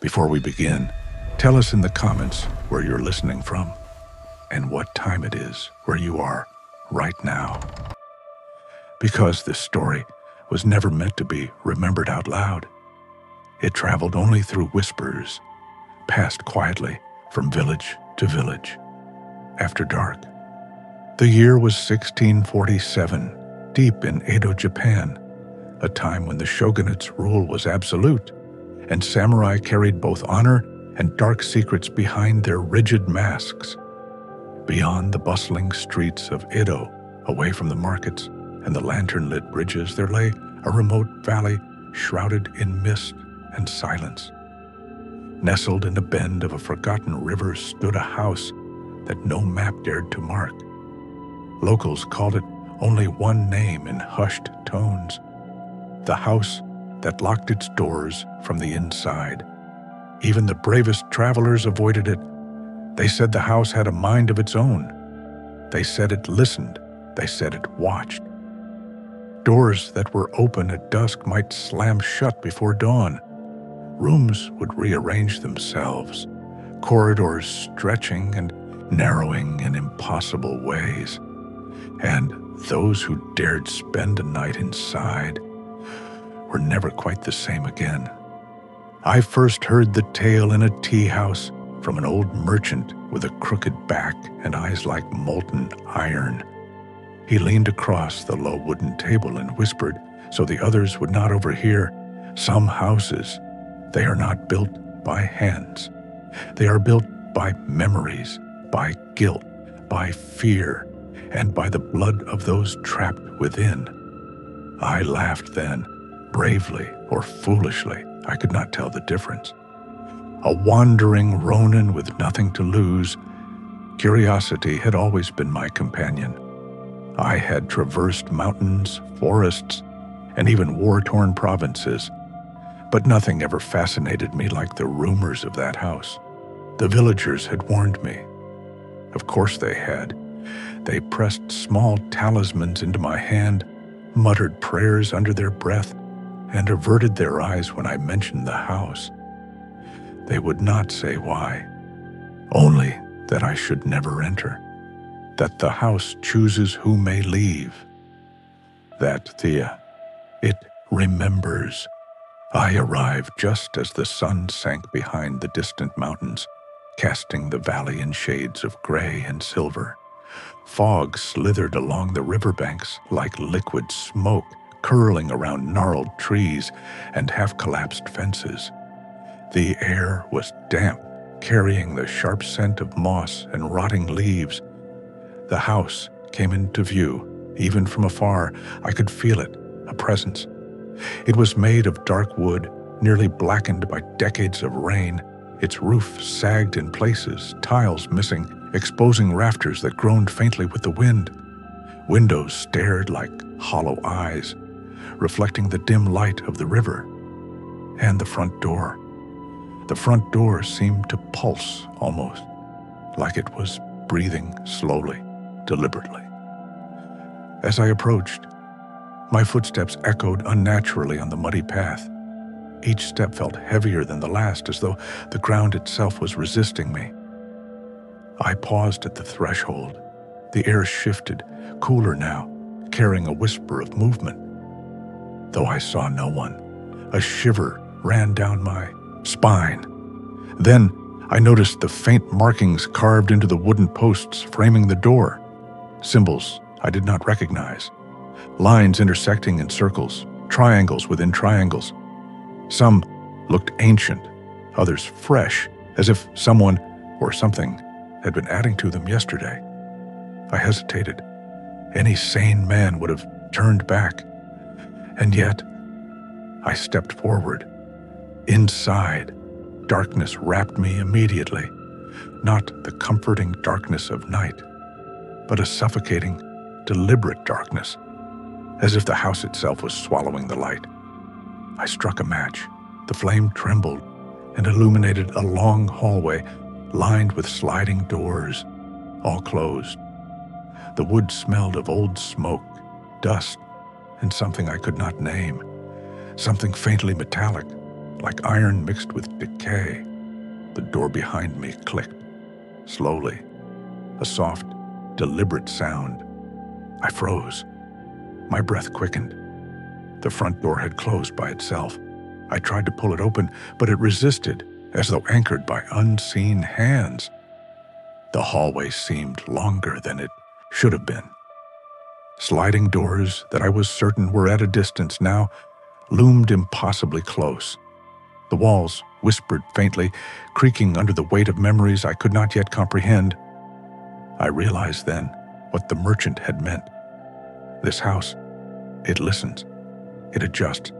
Before we begin, tell us in the comments where you're listening from and what time it is where you are right now. Because this story was never meant to be remembered out loud. It traveled only through whispers, passed quietly from village to village, after dark. The year was 1647, deep in Edo, Japan, a time when the shogunate's rule was absolute, and samurai carried both honor and dark secrets behind their rigid masks. Beyond the bustling streets of Edo, away from the markets and the lantern-lit bridges, there lay a remote valley shrouded in mist and silence. Nestled in a bend of a forgotten river stood a house that no map dared to mark. Locals called it only one name in hushed tones: the house that locked its doors from the inside. Even the bravest travelers avoided it. They said the house had a mind of its own. They said it listened. They said it watched. Doors that were open at dusk might slam shut before dawn. Rooms would rearrange themselves, corridors stretching and narrowing in impossible ways. And those who dared spend a night inside were never quite the same again. I first heard the tale in a tea house from an old merchant with a crooked back and eyes like molten iron. He leaned across the low wooden table and whispered, so the others would not overhear, "Some houses, they are not built by hands. They are built by memories, by guilt, by fear, and by the blood of those trapped within." I laughed then, bravely or foolishly, I could not tell the difference. A wandering Ronin with nothing to lose, curiosity had always been my companion. I had traversed mountains, forests, and even war-torn provinces, but nothing ever fascinated me like the rumors of that house. The villagers had warned me. Of course they had. They pressed small talismans into my hand, muttered prayers under their breath, and averted their eyes when I mentioned the house. They would not say why, only that I should never enter, that the house chooses who may leave, that it remembers. I arrived just as the sun sank behind the distant mountains, casting the valley in shades of gray and silver. Fog slithered along the riverbanks like liquid smoke, curling around gnarled trees and half-collapsed fences. The air was damp, carrying the sharp scent of moss and rotting leaves. The house came into view. Even from afar, I could feel it, a presence. It was made of dark wood, nearly blackened by decades of rain. Its roof sagged in places, tiles missing, exposing rafters that groaned faintly with the wind. Windows stared like hollow eyes, reflecting the dim light of the river. And the front door. The front door seemed to pulse almost, like it was breathing slowly, deliberately. As I approached, my footsteps echoed unnaturally on the muddy path. Each step felt heavier than the last, as though the ground itself was resisting me. I paused at the threshold. The air shifted, cooler now, carrying a whisper of movement. Though I saw no one, a shiver ran down my spine. Then I noticed the faint markings carved into the wooden posts framing the door. Symbols I did not recognize. Lines intersecting in circles, triangles within triangles. Some looked ancient, others fresh, as if someone or something had been adding to them yesterday. I hesitated. Any sane man would have turned back. And yet, I stepped forward. Inside, darkness wrapped me immediately. Not the comforting darkness of night, but a suffocating, deliberate darkness, as if the house itself was swallowing the light. I struck a match. The flame trembled and illuminated a long hallway lined with sliding doors, all closed. The wood smelled of old smoke, dust, and something I could not name, something faintly metallic, like iron mixed with decay. The door behind me clicked, slowly, a soft, deliberate sound. I froze. My breath quickened. The front door had closed by itself. I tried to pull it open, but it resisted, as though anchored by unseen hands. The hallway seemed longer than it should have been. Sliding doors that I was certain were at a distance now loomed impossibly close. The walls whispered faintly, creaking under the weight of memories I could not yet comprehend. I realized then what the merchant had meant. This house, it listens, it adjusts,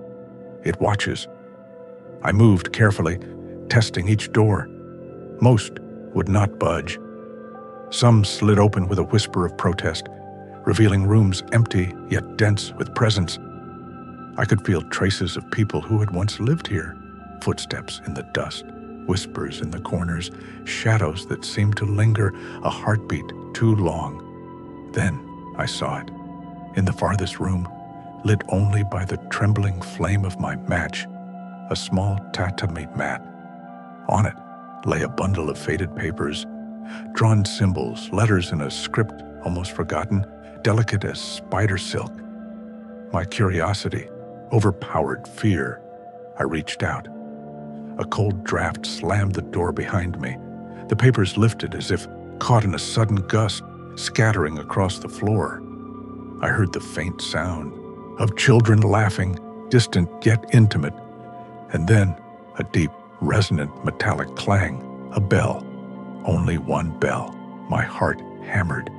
it watches. I moved carefully, testing each door. Most would not budge. Some slid open with a whisper of protest, revealing rooms empty yet dense with presence. I could feel traces of people who had once lived here, footsteps in the dust, whispers in the corners, shadows that seemed to linger a heartbeat too long. Then I saw it, in the farthest room, lit only by the trembling flame of my match, a small tatami mat. On it lay a bundle of faded papers, drawn symbols, letters in a script almost forgotten, delicate as spider silk. My curiosity overpowered fear. I reached out. A cold draft slammed the door behind me. The papers lifted as if caught in a sudden gust, scattering across the floor. I heard the faint sound of children laughing, distant yet intimate, and then a deep, resonant metallic clang, a bell. Only one bell. My heart hammered.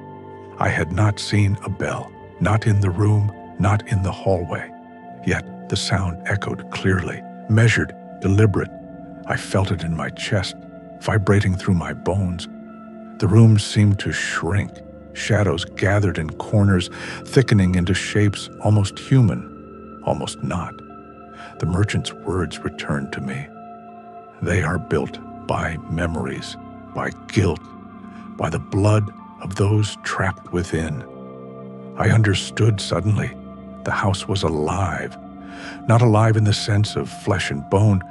I had not seen a bell, not in the room, not in the hallway. Yet the sound echoed clearly, measured, deliberate. I felt it in my chest, vibrating through my bones. The room seemed to shrink. Shadows gathered in corners, thickening into shapes almost human, almost not. The merchant's words returned to me. They are built by memories, by guilt, by the blood of those trapped within. I understood suddenly. The house was alive. Not alive in the sense of flesh and bone,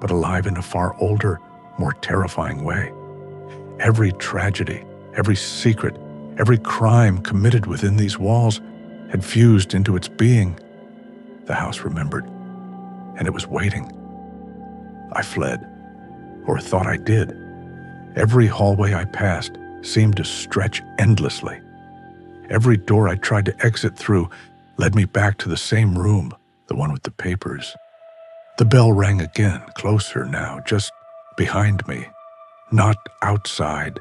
but alive in a far older, more terrifying way. Every tragedy, every secret, every crime committed within these walls had fused into its being. The house remembered, and it was waiting. I fled, or thought I did. Every hallway I passed seemed to stretch endlessly. Every door I tried to exit through led me back to the same room, the one with the papers. The bell rang again, closer now, just behind me. Not outside,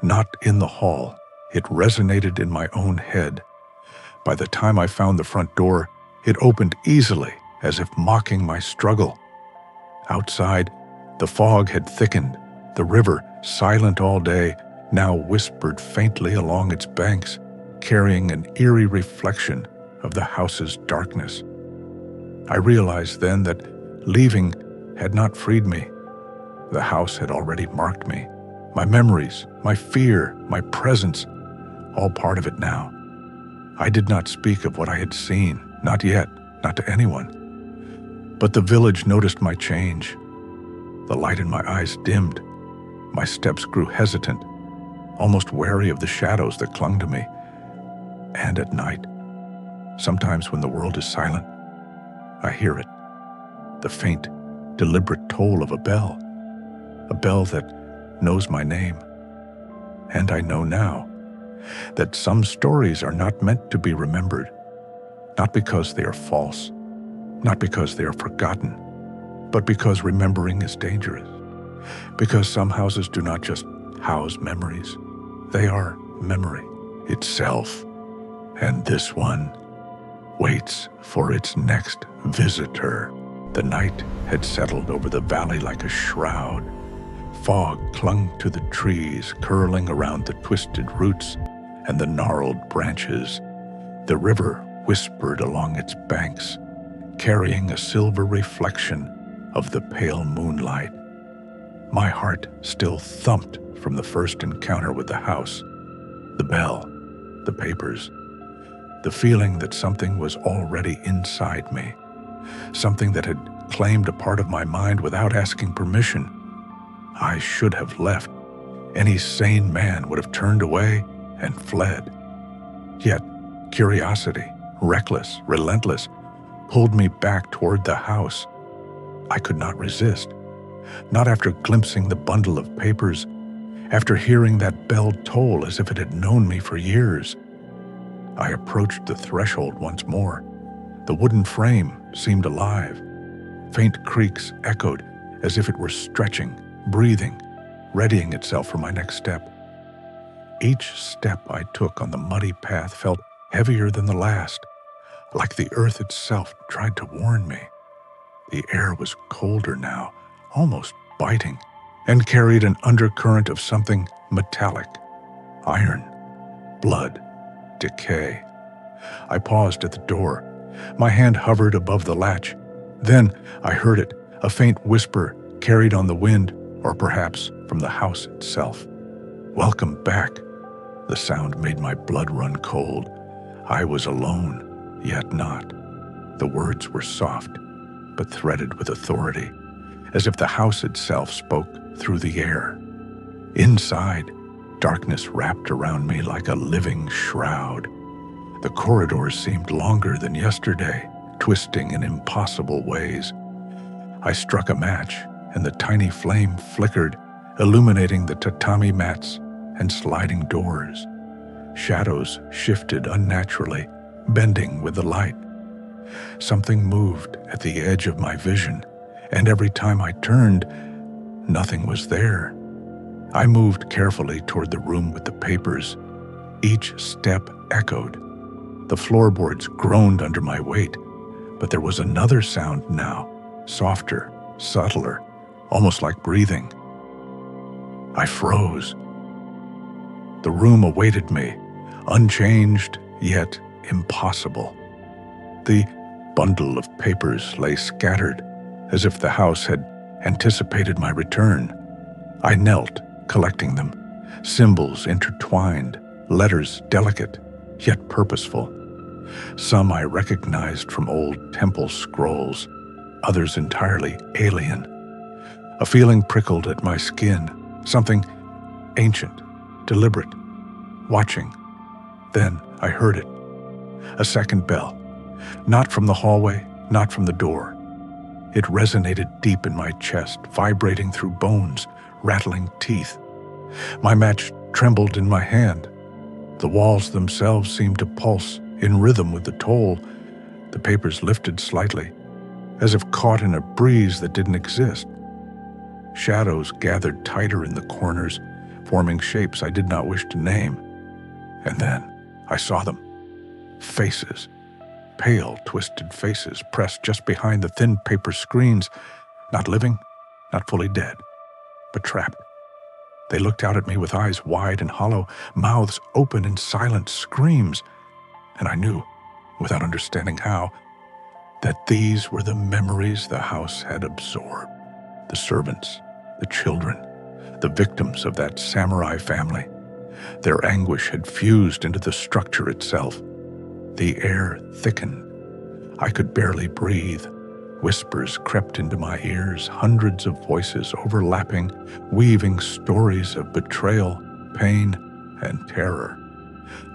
not in the hall. It resonated in my own head. By the time I found the front door, it opened easily, as if mocking my struggle. Outside, the fog had thickened. The river, silent all day, now whispered faintly along its banks, carrying an eerie reflection of the house's darkness. I realized then that leaving had not freed me. The house had already marked me. My memories, my fear, my presence, all part of it now. I did not speak of what I had seen, not yet, not to anyone. But the village noticed my change. The light in my eyes dimmed. My steps grew hesitant, almost wary of the shadows that clung to me. And at night, sometimes when the world is silent, I hear it, the faint, deliberate toll of a bell that knows my name. And I know now that some stories are not meant to be remembered, not because they are false, not because they are forgotten, but because remembering is dangerous. Because some houses do not just house memories, they are memory itself. And this one waits for its next visitor. The night had settled over the valley like a shroud. Fog clung to the trees, curling around the twisted roots and the gnarled branches. The river whispered along its banks, carrying a silver reflection of the pale moonlight. My heart still thumped from the first encounter with the house, the bell, the papers, the feeling that something was already inside me, something that had claimed a part of my mind without asking permission. I should have left. Any sane man would have turned away and fled. Yet, curiosity, reckless, relentless, pulled me back toward the house. I could not resist. Not after glimpsing the bundle of papers, after hearing that bell toll as if it had known me for years. I approached the threshold once more. The wooden frame seemed alive. Faint creaks echoed as if it were stretching, breathing, readying itself for my next step. Each step I took on the muddy path felt heavier than the last, like the earth itself tried to warn me. The air was colder now, almost biting, and carried an undercurrent of something metallic. Iron, blood, decay. I paused at the door. My hand hovered above the latch. Then I heard it, a faint whisper carried on the wind, or perhaps from the house itself. "Welcome back." The sound made my blood run cold. I was alone, yet not. The words were soft, but threaded with authority, as if the house itself spoke through the air. Inside, darkness wrapped around me like a living shroud. The corridors seemed longer than yesterday, twisting in impossible ways. I struck a match, and the tiny flame flickered, illuminating the tatami mats and sliding doors. Shadows shifted unnaturally, bending with the light. Something moved at the edge of my vision, and every time I turned, nothing was there. I moved carefully toward the room with the papers. Each step echoed. The floorboards groaned under my weight, but there was another sound now, softer, subtler, almost like breathing. I froze. The room awaited me, unchanged yet impossible. The bundle of papers lay scattered, as if the house had anticipated my return. I knelt, collecting them, symbols intertwined, letters delicate, yet purposeful. Some I recognized from old temple scrolls, others entirely alien. A feeling prickled at my skin, something ancient, deliberate, watching. Then I heard it. A second bell. Not from the hallway, not from the door. It resonated deep in my chest, vibrating through bones, rattling teeth. My match trembled in my hand. The walls themselves seemed to pulse in rhythm with the toll. The papers lifted slightly, as if caught in a breeze that didn't exist. Shadows gathered tighter in the corners, forming shapes I did not wish to name. And then I saw them. Faces. Pale, twisted faces pressed just behind the thin paper screens, not living, not fully dead, but trapped. They looked out at me with eyes wide and hollow, mouths open in silent screams, and I knew, without understanding how, that these were the memories the house had absorbed. The servants, the children, the victims of that samurai family. Their anguish had fused into the structure itself. The air thickened. I could barely breathe. Whispers crept into my ears, hundreds of voices overlapping, weaving stories of betrayal, pain, and terror.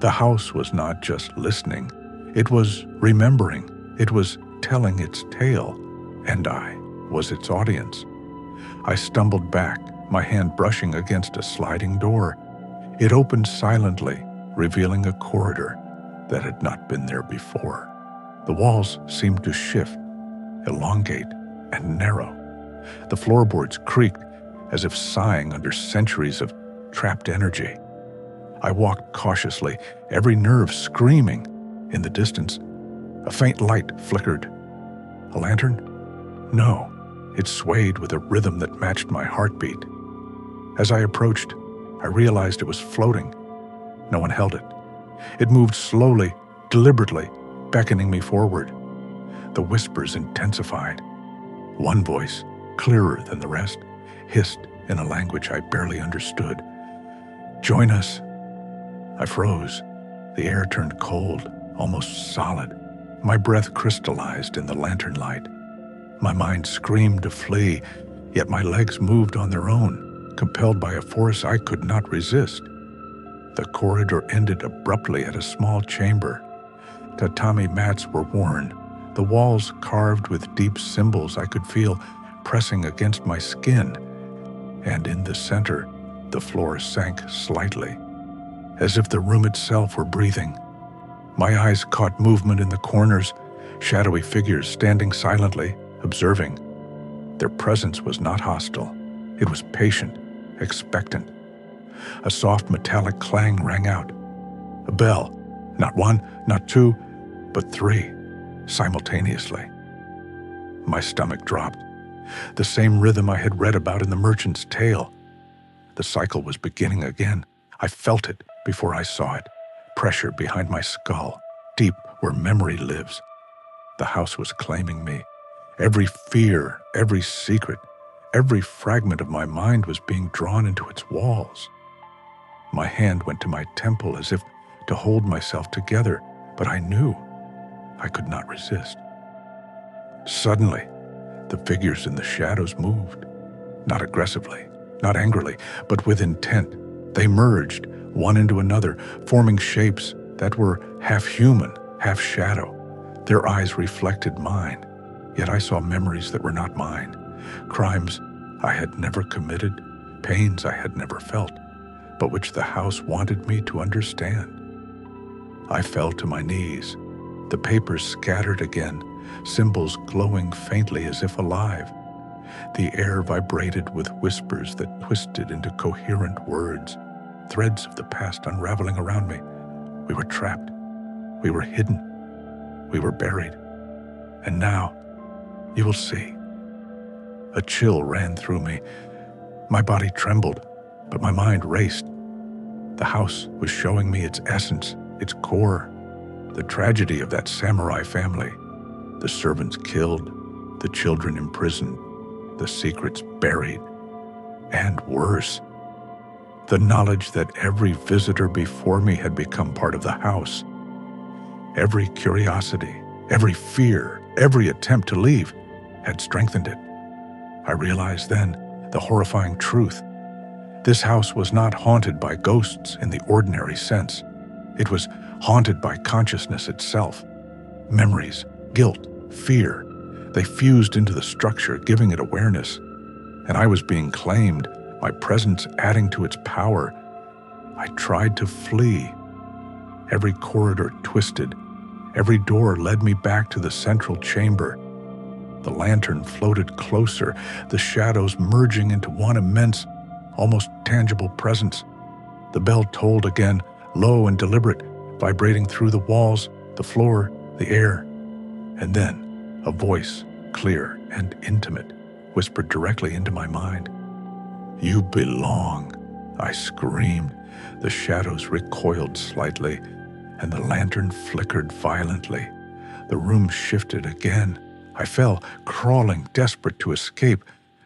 The house was not just listening. It was remembering. It was telling its tale, and I was its audience. I stumbled back, my hand brushing against a sliding door. It opened silently, revealing a corridor that had not been there before. The walls seemed to shift, elongate, and narrow. The floorboards creaked as if sighing under centuries of trapped energy. I walked cautiously, every nerve screaming. In the distance, a faint light flickered. A lantern? No, it swayed with a rhythm that matched my heartbeat. As I approached, I realized it was floating. No one held it. It moved slowly, deliberately, beckoning me forward. The whispers intensified. One voice, clearer than the rest, hissed in a language I barely understood. "Join us." I froze. The air turned cold, almost solid. My breath crystallized in the lantern light. My mind screamed to flee, yet my legs moved on their own, compelled by a force I could not resist. The corridor ended abruptly at a small chamber. Tatami mats were worn, the walls carved with deep symbols I could feel pressing against my skin, and in the center, the floor sank slightly, as if the room itself were breathing. My eyes caught movement in the corners, shadowy figures standing silently, observing. Their presence was not hostile. It was patient, expectant. A soft metallic clang rang out. A bell, not one, not two, but three, simultaneously. My stomach dropped. The same rhythm I had read about in the merchant's tale. The cycle was beginning again. I felt it before I saw it. Pressure behind my skull, deep where memory lives. The house was claiming me. Every fear, every secret, every fragment of my mind was being drawn into its walls. My hand went to my temple as if to hold myself together, but I knew I could not resist. Suddenly, the figures in the shadows moved. Not aggressively, not angrily, but with intent. They merged, one into another, forming shapes that were half human, half shadow. Their eyes reflected mine, yet I saw memories that were not mine, crimes I had never committed, pains I had never felt, but which the house wanted me to understand. I fell to my knees. The papers scattered again, symbols glowing faintly as if alive. The air vibrated with whispers that twisted into coherent words, threads of the past unraveling around me. We were trapped. We were hidden. We were buried. And now, you will see. A chill ran through me. My body trembled, but my mind raced. The house was showing me its essence, its core, the tragedy of that samurai family. The servants killed, the children imprisoned, the secrets buried, and worse, the knowledge that every visitor before me had become part of the house. Every curiosity, every fear, every attempt to leave had strengthened it. I realized then the horrifying truth. This house was not haunted by ghosts in the ordinary sense. It was haunted by consciousness itself. Memories, guilt, fear, they fused into the structure, giving it awareness. And I was being claimed, my presence adding to its power. I tried to flee. Every corridor twisted. Every door led me back to the central chamber. The lantern floated closer, the shadows merging into one immense, almost tangible presence. The bell tolled again, low and deliberate, vibrating through the walls, the floor, the air. And then, a voice, clear and intimate, whispered directly into my mind. "You belong," I screamed. The shadows recoiled slightly, and the lantern flickered violently. The room shifted again. I fell, crawling, desperate to escape,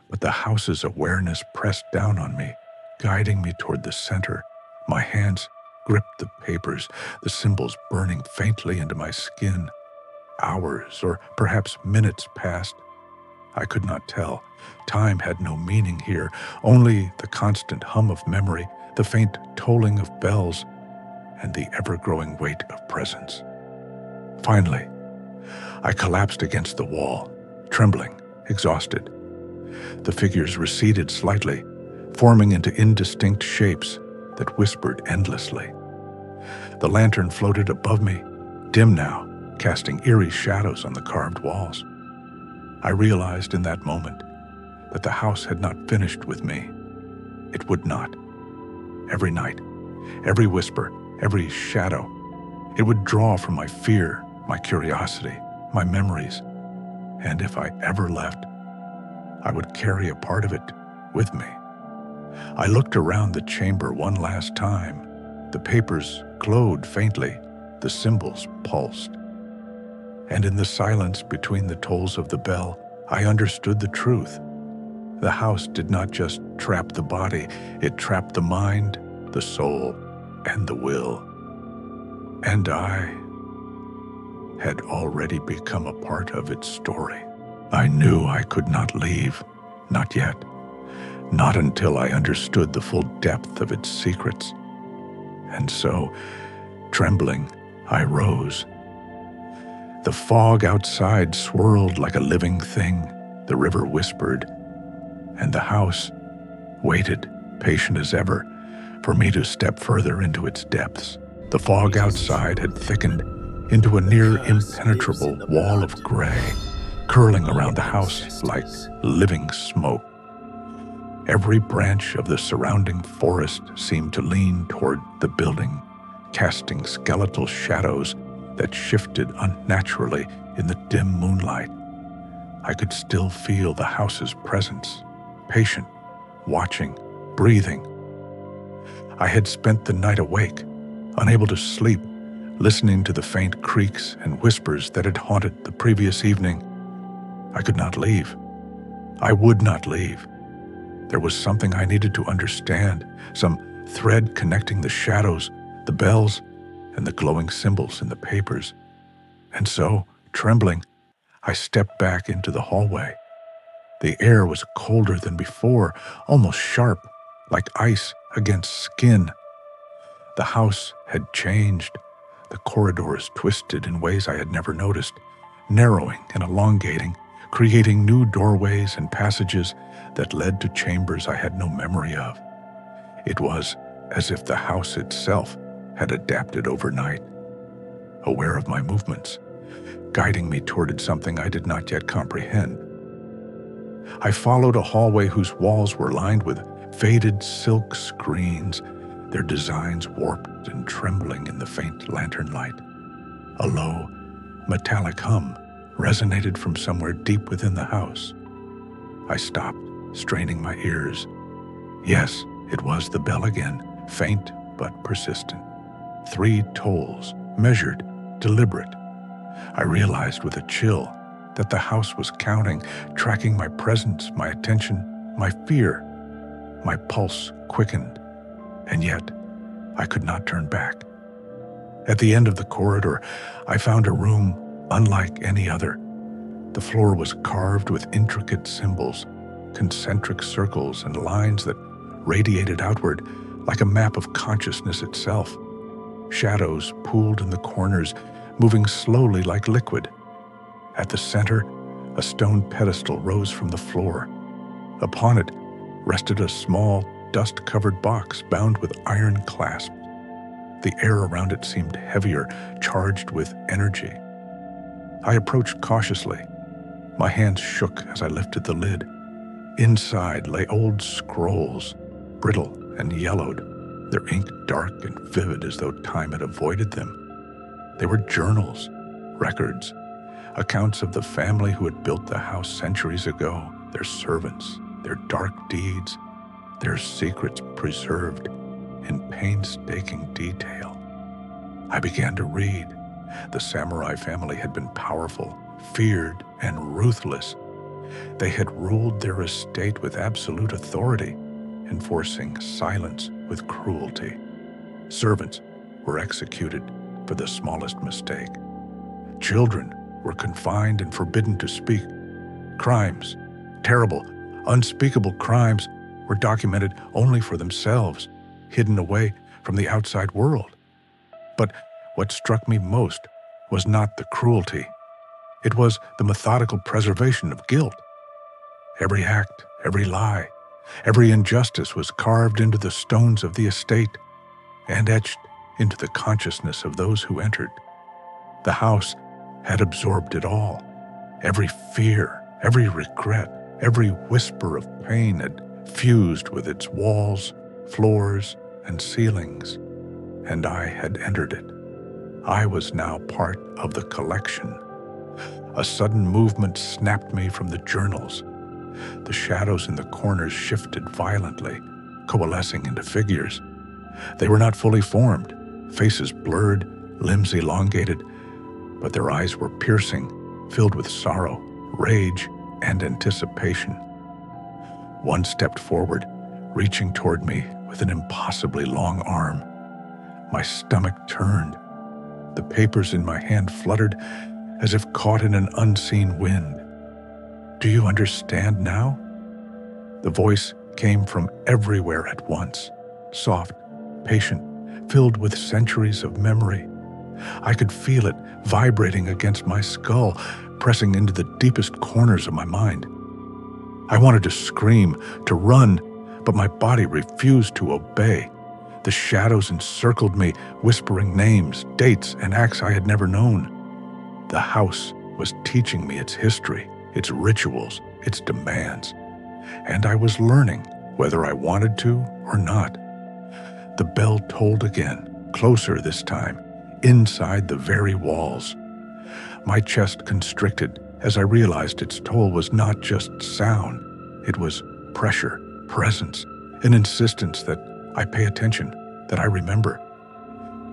but the house's awareness pressed down on me, guiding me toward the center. My hands gripped the papers, the symbols burning faintly into my skin. Hours, or perhaps minutes, passed. I could not tell. Time had no meaning here, only the constant hum of memory, the faint tolling of bells, and the ever-growing weight of presence. Finally, I collapsed against the wall, trembling, exhausted. The figures receded slightly, forming into indistinct shapes that whispered endlessly. The lantern floated above me, dim now, casting eerie shadows on the carved walls. I realized in that moment that the house had not finished with me. It would not. Every night, every whisper, every shadow, it would draw from my fear, my curiosity, my memories, and if I ever left, I would carry a part of it with me. I looked around the chamber one last time. The papers glowed faintly, the symbols pulsed. And in the silence between the tolls of the bell, I understood the truth. The house did not just trap the body, it trapped the mind, the soul, and the will. And I had already become a part of its story, I knew I could not leave, not yet, not until I understood the full depth of its secrets. And so, trembling, I rose. The fog outside swirled like a living thing, the river whispered, and the house waited, patient as ever, for me to step further into its depths. The fog outside had thickened into a near impenetrable wall of gray, curling around the house like living smoke. Every branch of the surrounding forest seemed to lean toward the building, casting skeletal shadows that shifted unnaturally in the dim moonlight. I could still feel the house's presence, patient, watching, breathing. I had spent the night awake, unable to sleep, listening to the faint creaks and whispers that had haunted the previous evening. I could not leave. I would not leave. There was something I needed to understand, some thread connecting the shadows, the bells, and the glowing symbols in the papers. And so, trembling, I stepped back into the hallway. The air was colder than before, almost sharp, like ice against skin. The house had changed. The corridors twisted in ways I had never noticed, narrowing and elongating, creating new doorways and passages that led to chambers I had no memory of. It was as if the house itself had adapted overnight, aware of my movements, guiding me toward something I did not yet comprehend. I followed a hallway whose walls were lined with faded silk screens, their designs warped and trembling in the faint lantern light. A low, metallic hum resonated from somewhere deep within the house. I stopped, straining my ears. Yes, it was the bell again, faint but persistent. 3 tolls, measured, deliberate. I realized with a chill that the house was counting, tracking my presence, my attention, my fear. My pulse quickened, and yet I could not turn back. At the end of the corridor, I found a room unlike any other. The floor was carved with intricate symbols, concentric circles and lines that radiated outward like a map of consciousness itself. Shadows pooled in the corners, moving slowly like liquid. At the center, a stone pedestal rose from the floor. Upon it rested a small, dust-covered box bound with iron clasps. The air around it seemed heavier, charged with energy. I approached cautiously. My hands shook as I lifted the lid. Inside lay old scrolls, brittle and yellowed, their ink dark and vivid as though time had avoided them. They were journals, records, accounts of the family who had built the house centuries ago, their servants, their dark deeds, their secrets preserved in painstaking detail. I began to read. The samurai family had been powerful, feared, and ruthless. They had ruled their estate with absolute authority, enforcing silence with cruelty. Servants were executed for the smallest mistake. Children were confined and forbidden to speak. Crimes, terrible, unspeakable crimes, were documented only for themselves, hidden away from the outside world. But what struck me most was not the cruelty. It was the methodical preservation of guilt. Every act, every lie, every injustice was carved into the stones of the estate and etched into the consciousness of those who entered. The house had absorbed it all. Every fear, every regret, every whisper of pain had fused with its walls, floors, and ceilings, and I had entered it. I was now part of the collection. A sudden movement snapped me from the journals. The shadows in the corners shifted violently, coalescing into figures. They were not fully formed, faces blurred, limbs elongated, but their eyes were piercing, filled with sorrow, rage, and anticipation. One stepped forward, reaching toward me with an impossibly long arm. My stomach turned. The papers in my hand fluttered as if caught in an unseen wind. Do you understand now? The voice came from everywhere at once, soft, patient, filled with centuries of memory. I could feel it vibrating against my skull, pressing into the deepest corners of my mind. I wanted to scream, to run, but my body refused to obey. The shadows encircled me, whispering names, dates, and acts I had never known. The house was teaching me its history, its rituals, its demands, and I was learning whether I wanted to or not. The bell tolled again, closer this time, inside the very walls. My chest constricted as I realized its toll was not just sound. It was pressure, presence, an insistence that I pay attention, that I remember.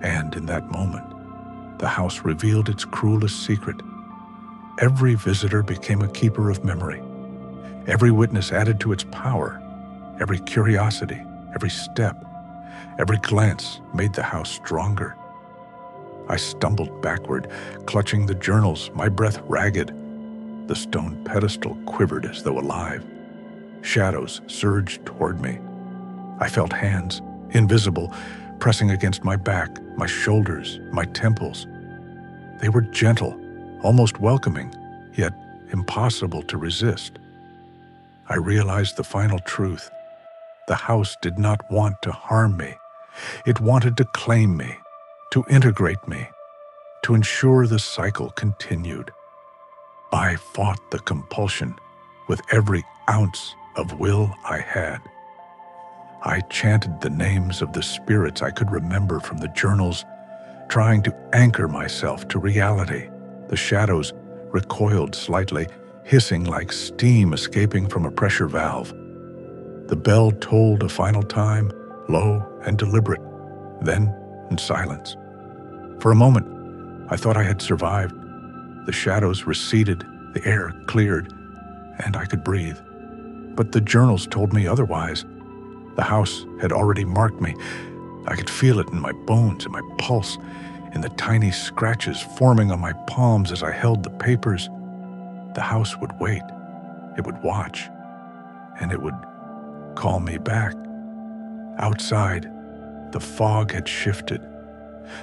And in that moment, the house revealed its cruelest secret. Every visitor became a keeper of memory. Every witness added to its power. Every curiosity, every step, every glance made the house stronger. I stumbled backward, clutching the journals, my breath ragged. The stone pedestal quivered as though alive. Shadows surged toward me. I felt hands, invisible, pressing against my back, my shoulders, my temples. They were gentle, almost welcoming, yet impossible to resist. I realized the final truth. The house did not want to harm me. It wanted to claim me, to integrate me, to ensure the cycle continued. I fought the compulsion with every ounce of will I had. I chanted the names of the spirits I could remember from the journals, trying to anchor myself to reality. The shadows recoiled slightly, hissing like steam escaping from a pressure valve. The bell tolled a final time, low and deliberate, then in silence. For a moment, I thought I had survived. The shadows receded, the air cleared, and I could breathe. But the journals told me otherwise. The house had already marked me. I could feel it in my bones, in my pulse, in the tiny scratches forming on my palms as I held the papers. The house would wait. It would watch. And it would call me back. Outside, the fog had shifted.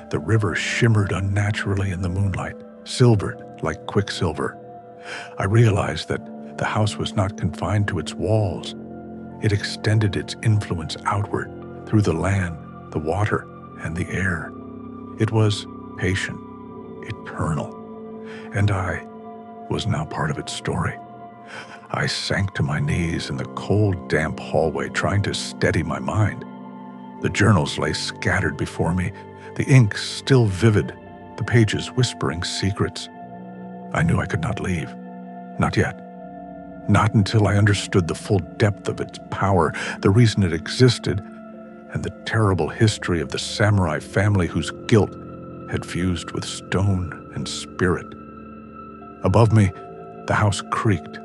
The river shimmered unnaturally in the moonlight, silvered like quicksilver. I realized that the house was not confined to its walls. It extended its influence outward through the land, the water, and the air. It was patient, eternal, and I was now part of its story. I sank to my knees in the cold, damp hallway, trying to steady my mind. The journals lay scattered before me, the ink still vivid, the pages whispering secrets. I knew I could not leave. Not yet. Not until I understood the full depth of its power, the reason it existed, and the terrible history of the samurai family whose guilt had fused with stone and spirit. Above me, the house creaked.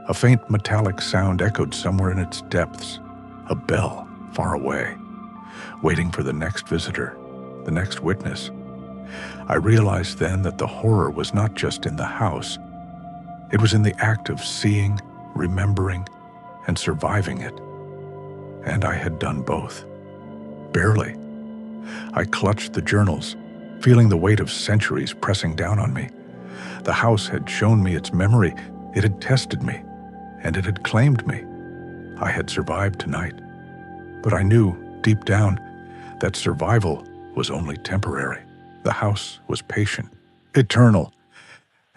A faint metallic sound echoed somewhere in its depths, a bell far away, waiting for the next visitor, the next witness. I realized then that the horror was not just in the house. It was in the act of seeing, remembering, and surviving it. And I had done both. Barely. I clutched the journals, feeling the weight of centuries pressing down on me. The house had shown me its memory. It had tested me, and it had claimed me. I had survived tonight. But I knew, deep down, that survival was only temporary. The house was patient, eternal,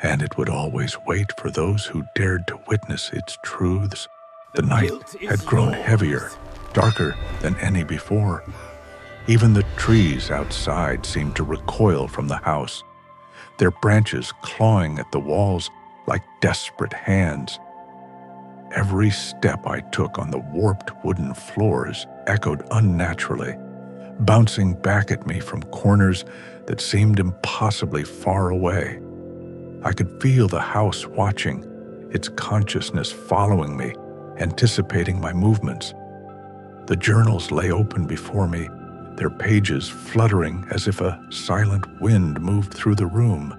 and it would always wait for those who dared to witness its truths. The night had grown heavier, darker than any before. Even the trees outside seemed to recoil from the house, their branches clawing at the walls like desperate hands. Every step I took on the warped wooden floors echoed unnaturally, bouncing back at me from corners that seemed impossibly far away. I could feel the house watching, its consciousness following me, anticipating my movements. The journals lay open before me, their pages fluttering as if a silent wind moved through the room.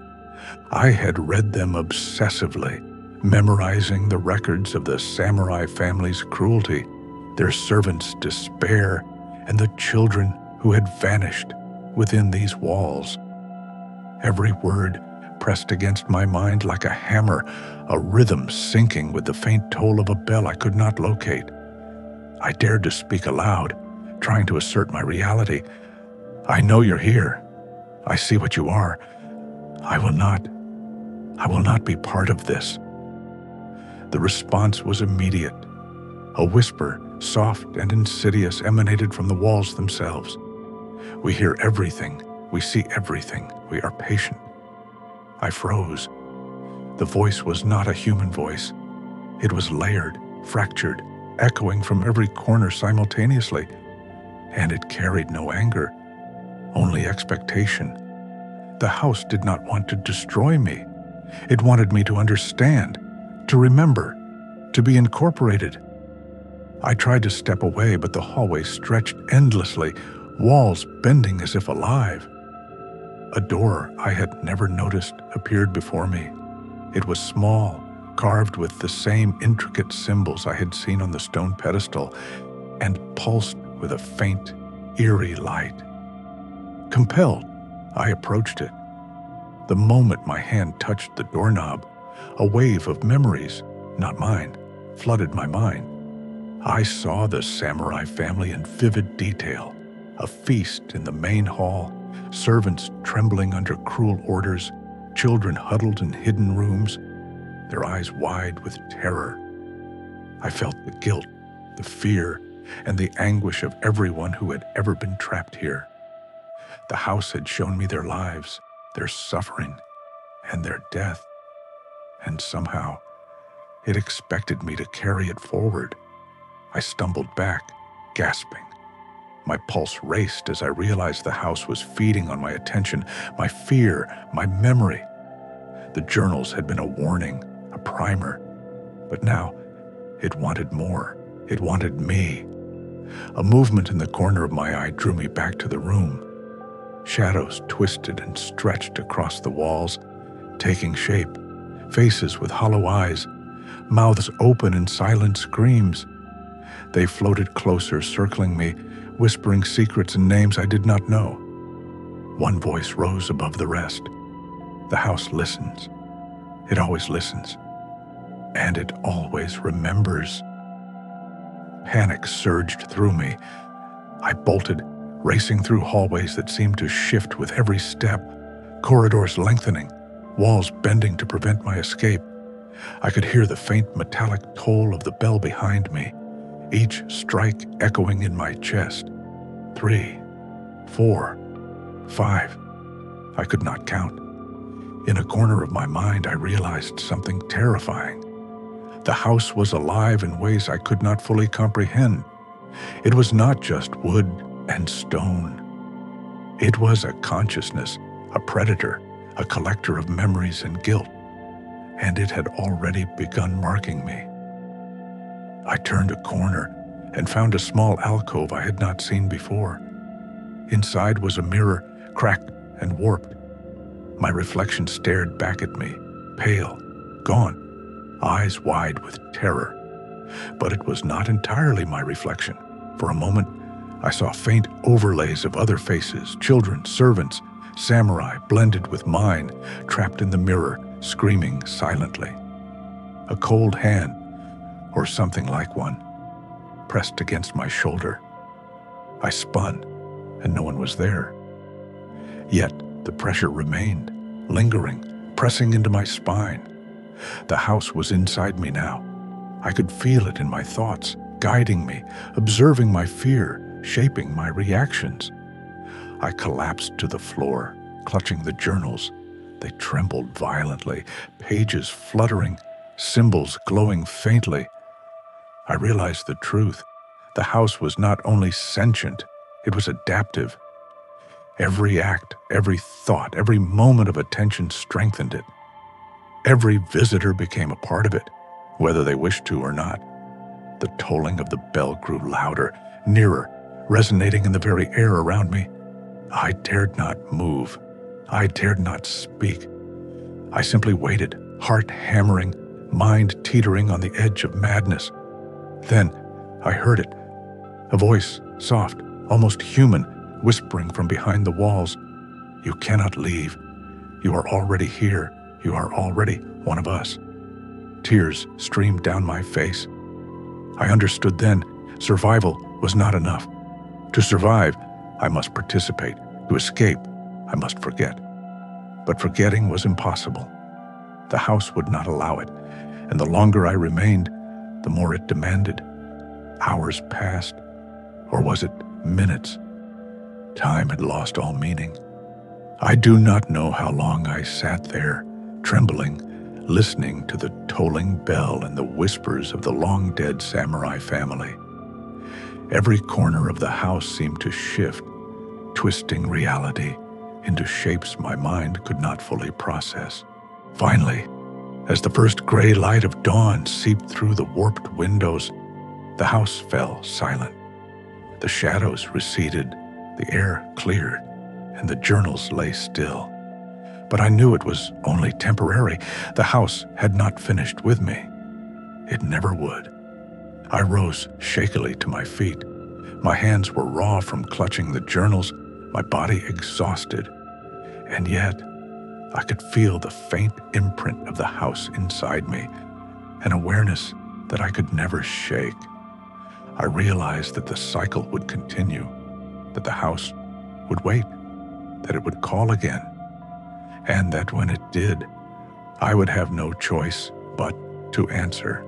I had read them obsessively, memorizing the records of the samurai family's cruelty, their servants' despair, and the children who had vanished within these walls. Every word pressed against my mind like a hammer, a rhythm syncing with the faint toll of a bell I could not locate. I dared to speak aloud, trying to assert my reality. I know you're here. I see what you are. I will not be part of this. The response was immediate. A whisper, soft and insidious, emanated from the walls themselves. We hear everything. We see everything. We are patient. I froze. The voice was not a human voice. It was layered, fractured, echoing from every corner simultaneously. And it carried no anger, only expectation. The house did not want to destroy me. It wanted me to understand, to remember, to be incorporated. I tried to step away, but the hallway stretched endlessly, walls bending as if alive. A door I had never noticed appeared before me. It was small, carved with the same intricate symbols I had seen on the stone pedestal, and pulsed with a faint, eerie light. Compelled, I approached it. The moment my hand touched the doorknob, a wave of memories, not mine, flooded my mind. I saw the samurai family in vivid detail, a feast in the main hall, servants trembling under cruel orders, children huddled in hidden rooms, their eyes wide with terror. I felt the guilt, the fear, and the anguish of everyone who had ever been trapped here. The house had shown me their lives, their suffering, and their death, and somehow it expected me to carry it forward. I stumbled back, gasping. My pulse raced as I realized the house was feeding on my attention, my fear, my memory. The journals had been a warning, a primer, but now it wanted more. It wanted me. A movement in the corner of my eye drew me back to the room. Shadows twisted and stretched across the walls, taking shape, faces with hollow eyes, mouths open in silent screams. They floated closer, circling me, whispering secrets and names I did not know. One voice rose above the rest. The house listens. It always listens. And it always remembers. Panic surged through me. I bolted, racing through hallways that seemed to shift with every step, corridors lengthening, walls bending to prevent my escape. I could hear the faint metallic toll of the bell behind me, each strike echoing in my chest. 3, 4, 5. I could not count. In a corner of my mind, I realized something terrifying. The house was alive in ways I could not fully comprehend. It was not just wood and stone. It was a consciousness, a predator, a collector of memories and guilt, and it had already begun marking me. I turned a corner and found a small alcove I had not seen before. Inside was a mirror, cracked and warped. My reflection stared back at me, pale, gone, eyes wide with terror. But it was not entirely my reflection. For a moment, I saw faint overlays of other faces, children, servants, samurai blended with mine, trapped in the mirror, screaming silently. A cold hand, or something like one, pressed against my shoulder. I spun, and no one was there. Yet the pressure remained, lingering, pressing into my spine. The house was inside me now. I could feel it in my thoughts, guiding me, observing my fear, shaping my reactions. I collapsed to the floor, clutching the journals. They trembled violently, pages fluttering, symbols glowing faintly. I realized the truth. The house was not only sentient, it was adaptive. Every act, every thought, every moment of attention strengthened it. Every visitor became a part of it, whether they wished to or not. The tolling of the bell grew louder, nearer, resonating in the very air around me. I dared not move. I dared not speak. I simply waited, heart hammering, mind teetering on the edge of madness. Then I heard it, a voice, soft, almost human, whispering from behind the walls. "You cannot leave. You are already here. You are already one of us." Tears streamed down my face. I understood then survival was not enough. To survive, I must participate. To escape, I must forget. But forgetting was impossible. The house would not allow it, and the longer I remained, the more it demanded. Hours passed, or was it minutes? Time had lost all meaning. I do not know how long I sat there, trembling, listening to the tolling bell and the whispers of the long-dead samurai family. Every corner of the house seemed to shift, twisting reality into shapes my mind could not fully process. Finally, as the first gray light of dawn seeped through the warped windows, the house fell silent. The shadows receded, the air cleared, and the journals lay still. But I knew it was only temporary. The house had not finished with me. It never would. I rose shakily to my feet. My hands were raw from clutching the journals, my body exhausted. And yet, I could feel the faint imprint of the house inside me, an awareness that I could never shake. I realized that the cycle would continue, that the house would wait, that it would call again, and that when it did, I would have no choice but to answer.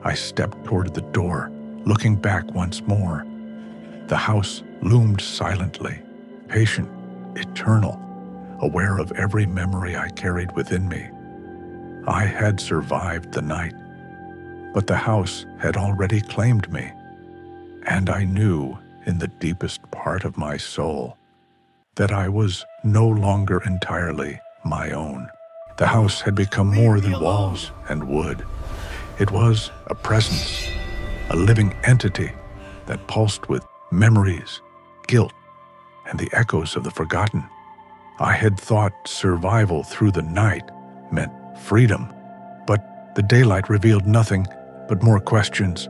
I stepped toward the door, looking back once more. The house loomed silently, patient, eternal, aware of every memory I carried within me. I had survived the night, but the house had already claimed me, and I knew in the deepest part of my soul that I was no longer entirely my own. The house had become more than walls and wood. It was a presence, a living entity that pulsed with memories, guilt, and the echoes of the forgotten. I had thought survival through the night meant freedom, but the daylight revealed nothing but more questions.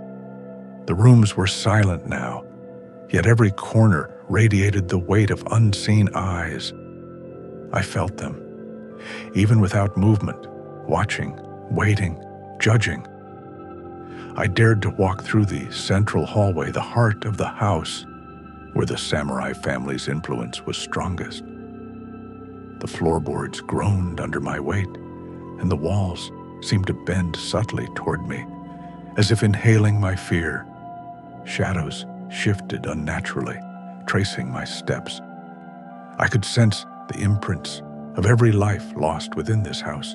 The rooms were silent now, yet every corner radiated the weight of unseen eyes. I felt them, even without movement, watching, waiting, judging. I dared to walk through the central hallway, the heart of the house, where the samurai family's influence was strongest. The floorboards groaned under my weight, and the walls seemed to bend subtly toward me, as if inhaling my fear. Shadows shifted unnaturally, tracing my steps. I could sense the imprints of every life lost within this house.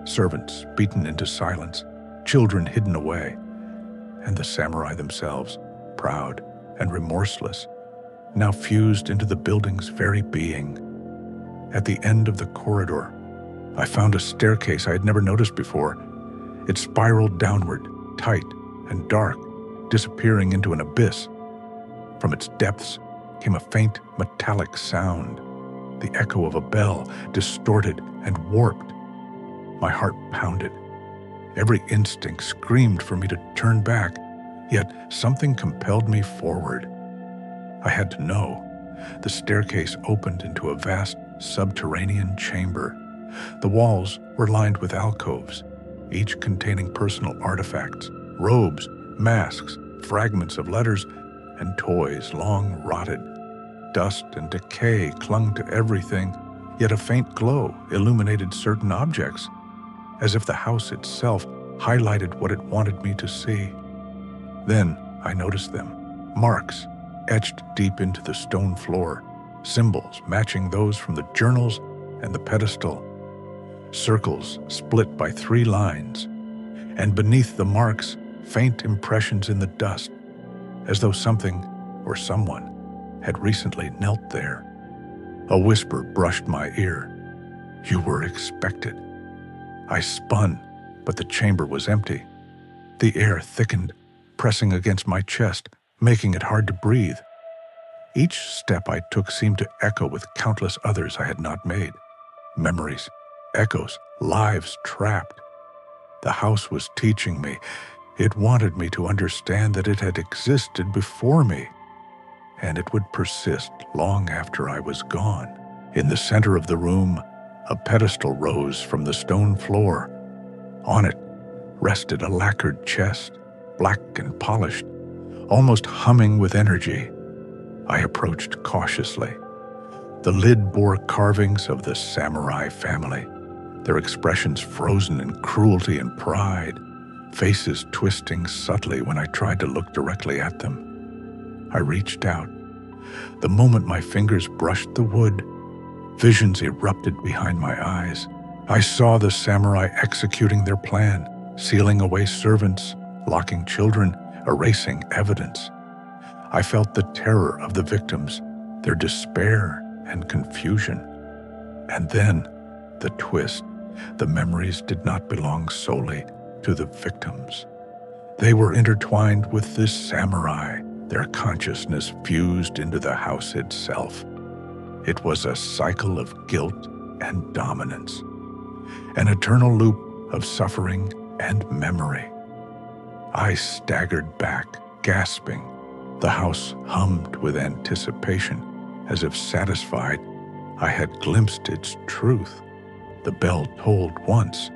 Servants beaten into silence, children hidden away, and the samurai themselves, proud and remorseless, now fused into the building's very being. At the end of the corridor, I found a staircase I had never noticed before. It spiraled downward, tight and dark, disappearing into an abyss. From its depths came a faint metallic sound, the echo of a bell, distorted and warped. My heart pounded. Every instinct screamed for me to turn back, yet something compelled me forward. I had to know. The staircase opened into a vast subterranean chamber. The walls were lined with alcoves, each containing personal artifacts, robes, masks, fragments of letters, and toys long rotted. Dust and decay clung to everything, yet a faint glow illuminated certain objects, as if the house itself highlighted what it wanted me to see. Then I noticed them, marks etched deep into the stone floor, symbols matching those from the journals and the pedestal, circles split by 3 lines, and beneath the marks, faint impressions in the dust, as though something or someone had recently knelt there. A whisper brushed my ear. "You were expected." I spun, but the chamber was empty. The air thickened, pressing against my chest, making it hard to breathe. Each step I took seemed to echo with countless others I had not made. Memories, echoes, lives trapped. The house was teaching me. It wanted me to understand that it had existed before me, and it would persist long after I was gone. In the center of the room, a pedestal rose from the stone floor. On it rested a lacquered chest, black and polished, almost humming with energy. I approached cautiously. The lid bore carvings of the samurai family, their expressions frozen in cruelty and pride, faces twisting subtly when I tried to look directly at them. I reached out. The moment my fingers brushed the wood, visions erupted behind my eyes. I saw the samurai executing their plan, sealing away servants, locking children, erasing evidence. I felt the terror of the victims, their despair and confusion. And then, the twist. The memories did not belong solely to the victims. They were intertwined with the samurai, their consciousness fused into the house itself. It was a cycle of guilt and dominance, an eternal loop of suffering and memory. I staggered back, gasping. The house hummed with anticipation, as if satisfied I had glimpsed its truth. The bell tolled once,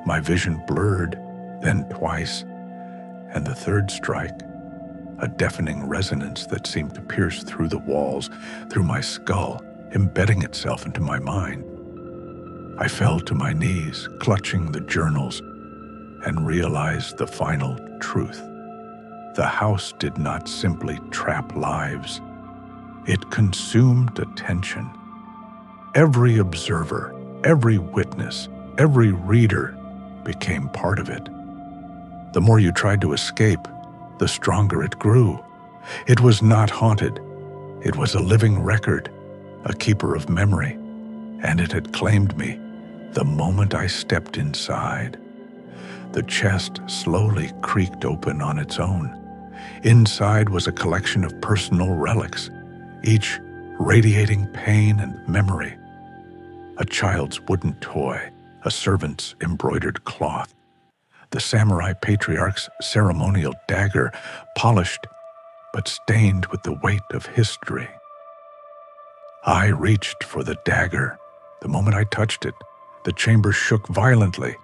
my vision blurred, then twice, and the third strike, a deafening resonance that seemed to pierce through the walls, through my skull, embedding itself into my mind. I fell to my knees, clutching the journals, and realized the final truth. The house did not simply trap lives. It consumed attention. Every observer, every witness, every reader became part of it. The more you tried to escape, the stronger it grew. It was not haunted. It was a living record, a keeper of memory, and it had claimed me the moment I stepped inside. The chest slowly creaked open on its own. Inside was a collection of personal relics, each radiating pain and memory. A child's wooden toy, a servant's embroidered cloth, the samurai patriarch's ceremonial dagger, polished but stained with the weight of history. I reached for the dagger. The moment I touched it, the chamber shook violently,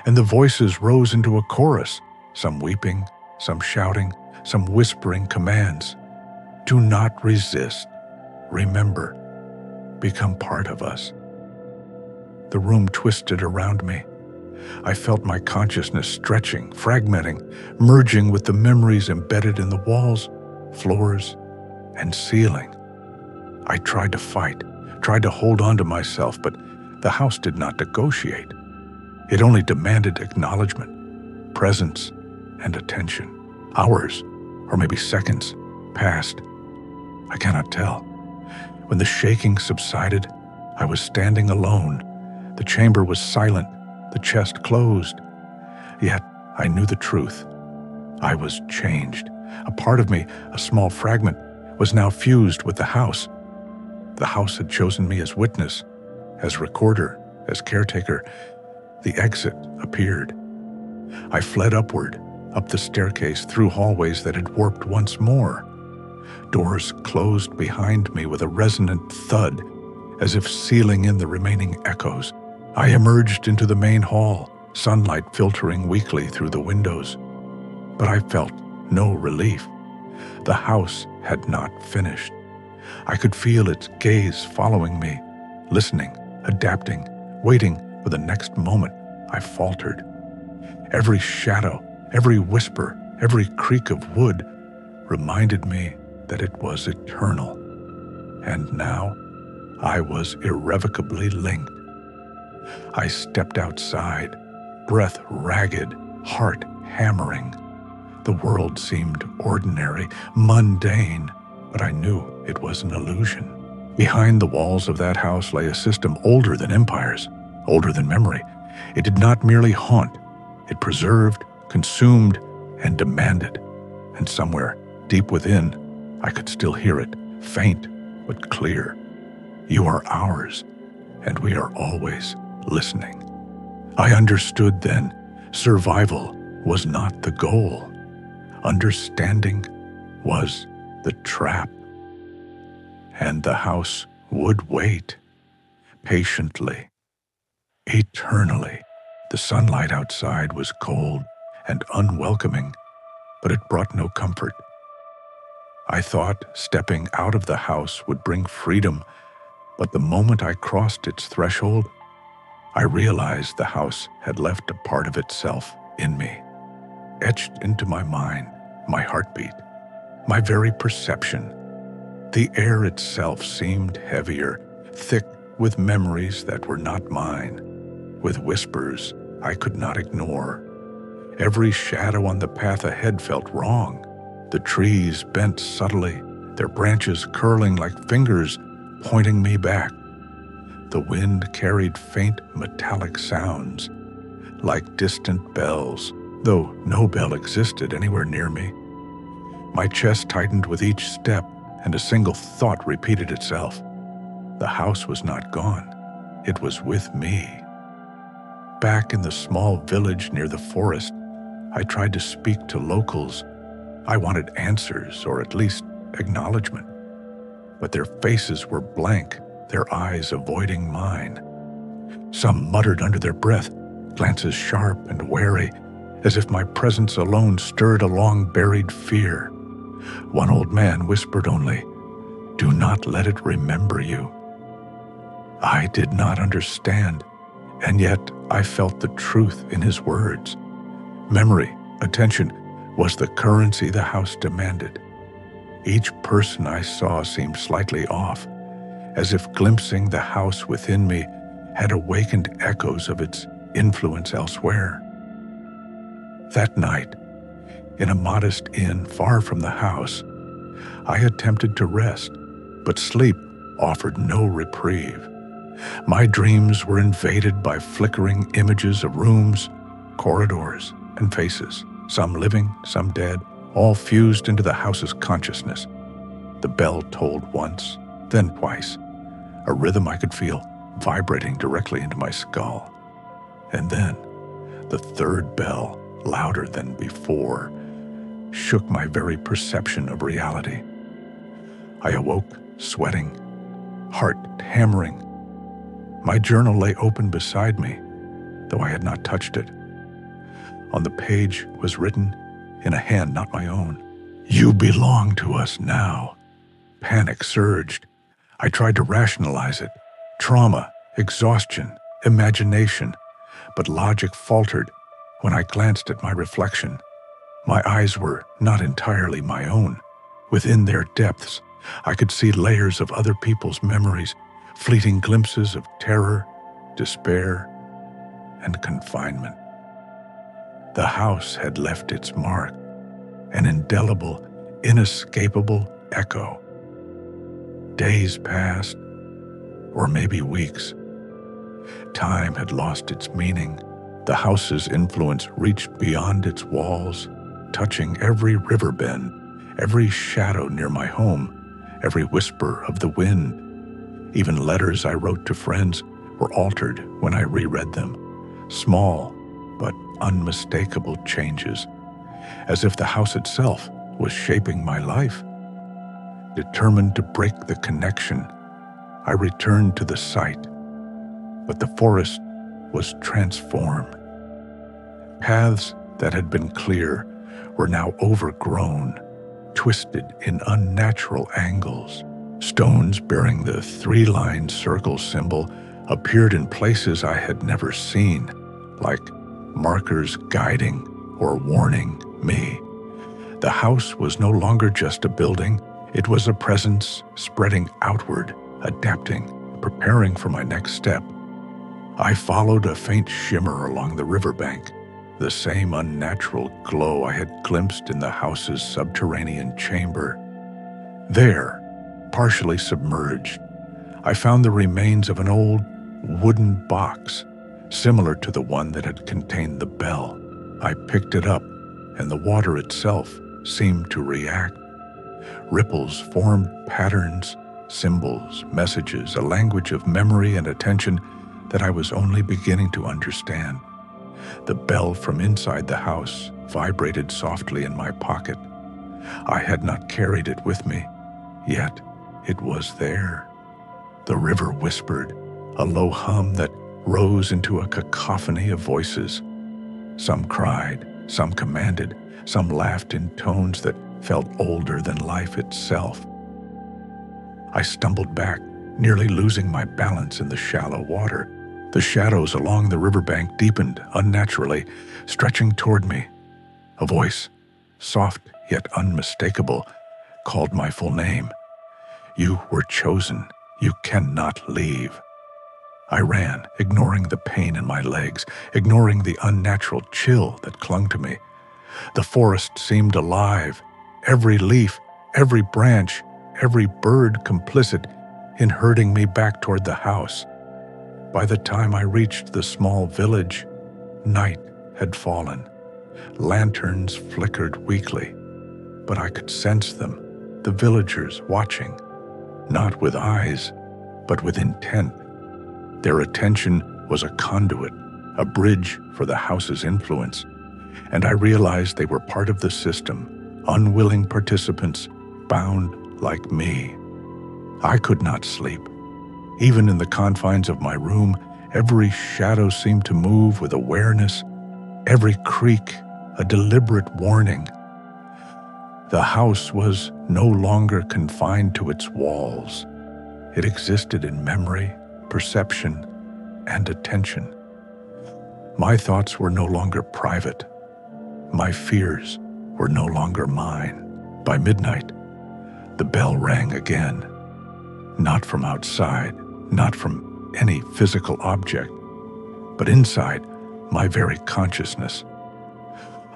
and the voices rose into a chorus, some weeping, some shouting, some whispering commands. Do not resist. Remember. Become part of us. The room twisted around me. I felt my consciousness stretching, fragmenting, merging with the memories embedded in the walls, floors, and ceiling. I tried to fight, tried to hold on to myself, but the house did not negotiate. It only demanded acknowledgement, presence, and attention. Hours, or maybe seconds, passed. I cannot tell. When the shaking subsided, I was standing alone. The chamber was silent, the chest closed. Yet I knew the truth. I was changed. A part of me, a small fragment, was now fused with the house. The house had chosen me as witness, as recorder, as caretaker. The exit appeared. I fled upward, up the staircase, through hallways that had warped once more. Doors closed behind me with a resonant thud, as if sealing in the remaining echoes. I emerged into the main hall, sunlight filtering weakly through the windows. But I felt no relief. The house had not finished. I could feel its gaze following me, listening, adapting, waiting for the next moment. I faltered. Every shadow, every whisper, every creak of wood reminded me that it was eternal. And now I was irrevocably linked. I stepped outside, breath ragged, heart hammering. The world seemed ordinary, mundane, but I knew it was an illusion. Behind the walls of that house lay a system older than empires, older than memory. It did not merely haunt. It preserved, consumed, and demanded. And somewhere, deep within, I could still hear it, faint but clear. You are ours, and we are always listening. I understood then. Survival was not the goal. Understanding was the trap. And the house would wait, patiently, eternally. The sunlight outside was cold and unwelcoming, but it brought no comfort. I thought stepping out of the house would bring freedom, but the moment I crossed its threshold, I realized the house had left a part of itself in me, etched into my mind, my heartbeat, my very perception. The air itself seemed heavier, thick with memories that were not mine, with whispers I could not ignore. Every shadow on the path ahead felt wrong. The trees bent subtly, their branches curling like fingers pointing me back. The wind carried faint metallic sounds, like distant bells, though no bell existed anywhere near me. My chest tightened with each step, and a single thought repeated itself. The house was not gone. It was with me. Back in the small village near the forest, I tried to speak to locals. I wanted answers, or at least acknowledgement. But their faces were blank, their eyes avoiding mine. Some muttered under their breath, glances sharp and wary, as if my presence alone stirred a long-buried fear. One old man whispered only, "Do not let it remember you." I did not understand, and yet I felt the truth in his words. Memory, attention, was the currency the house demanded. Each person I saw seemed slightly off, as if glimpsing the house within me had awakened echoes of its influence elsewhere. That night, in a modest inn far from the house, I attempted to rest, but sleep offered no reprieve. My dreams were invaded by flickering images of rooms, corridors, and faces, some living, some dead, all fused into the house's consciousness. The bell tolled once, then twice, a rhythm I could feel vibrating directly into my skull. And then, the third bell, louder than before, shook my very perception of reality. I awoke, sweating, heart hammering. My journal lay open beside me, though I had not touched it. On the page was written, in a hand not my own, "You belong to us now." Panic surged. I tried to rationalize it. Trauma, exhaustion, imagination. But logic faltered when I glanced at my reflection. My eyes were not entirely my own. Within their depths, I could see layers of other people's memories, fleeting glimpses of terror, despair, and confinement. The house had left its mark, an indelible, inescapable echo. Days passed, or maybe weeks. Time had lost its meaning. The house's influence reached beyond its walls, touching every river bend, every shadow near my home, every whisper of the wind. Even letters I wrote to friends were altered when I reread them. Small but unmistakable changes, as if the house itself was shaping my life. Determined to break the connection, I returned to the site, but the forest was transformed. Paths that had been clear were now overgrown, twisted in unnatural angles. Stones bearing the three-line circle symbol appeared in places I had never seen, like markers guiding or warning me. The house was no longer just a building. It was a presence spreading outward, adapting, preparing for my next step. I followed a faint shimmer along the riverbank, the same unnatural glow I had glimpsed in the house's subterranean chamber. There, partially submerged, I found the remains of an old wooden box, similar to the one that had contained the bell. I picked it up, and the water itself seemed to react. Ripples formed patterns, symbols, messages, a language of memory and attention that I was only beginning to understand. The bell from inside the house vibrated softly in my pocket. I had not carried it with me, yet it was there. The river whispered, a low hum that rose into a cacophony of voices. Some cried, some commanded, some laughed in tones that felt older than life itself. I stumbled back, nearly losing my balance in the shallow water. The shadows along the riverbank deepened unnaturally, stretching toward me. A voice, soft yet unmistakable, called my full name. You were chosen. You cannot leave. I ran, ignoring the pain in my legs, ignoring the unnatural chill that clung to me. The forest seemed alive, every leaf, every branch, every bird complicit in herding me back toward the house. By the time I reached the small village, night had fallen. Lanterns flickered weakly, but I could sense them, the villagers watching, not with eyes, but with intent. Their attention was a conduit, a bridge for the house's influence, and I realized they were part of the system, unwilling participants, bound like me. I could not sleep. Even in the confines of my room, every shadow seemed to move with awareness, every creak a deliberate warning. The house was no longer confined to its walls. It existed in memory, perception, and attention. My thoughts were no longer private. My fears were no longer mine. By midnight, the bell rang again. Not from outside, not from any physical object, but inside my very consciousness.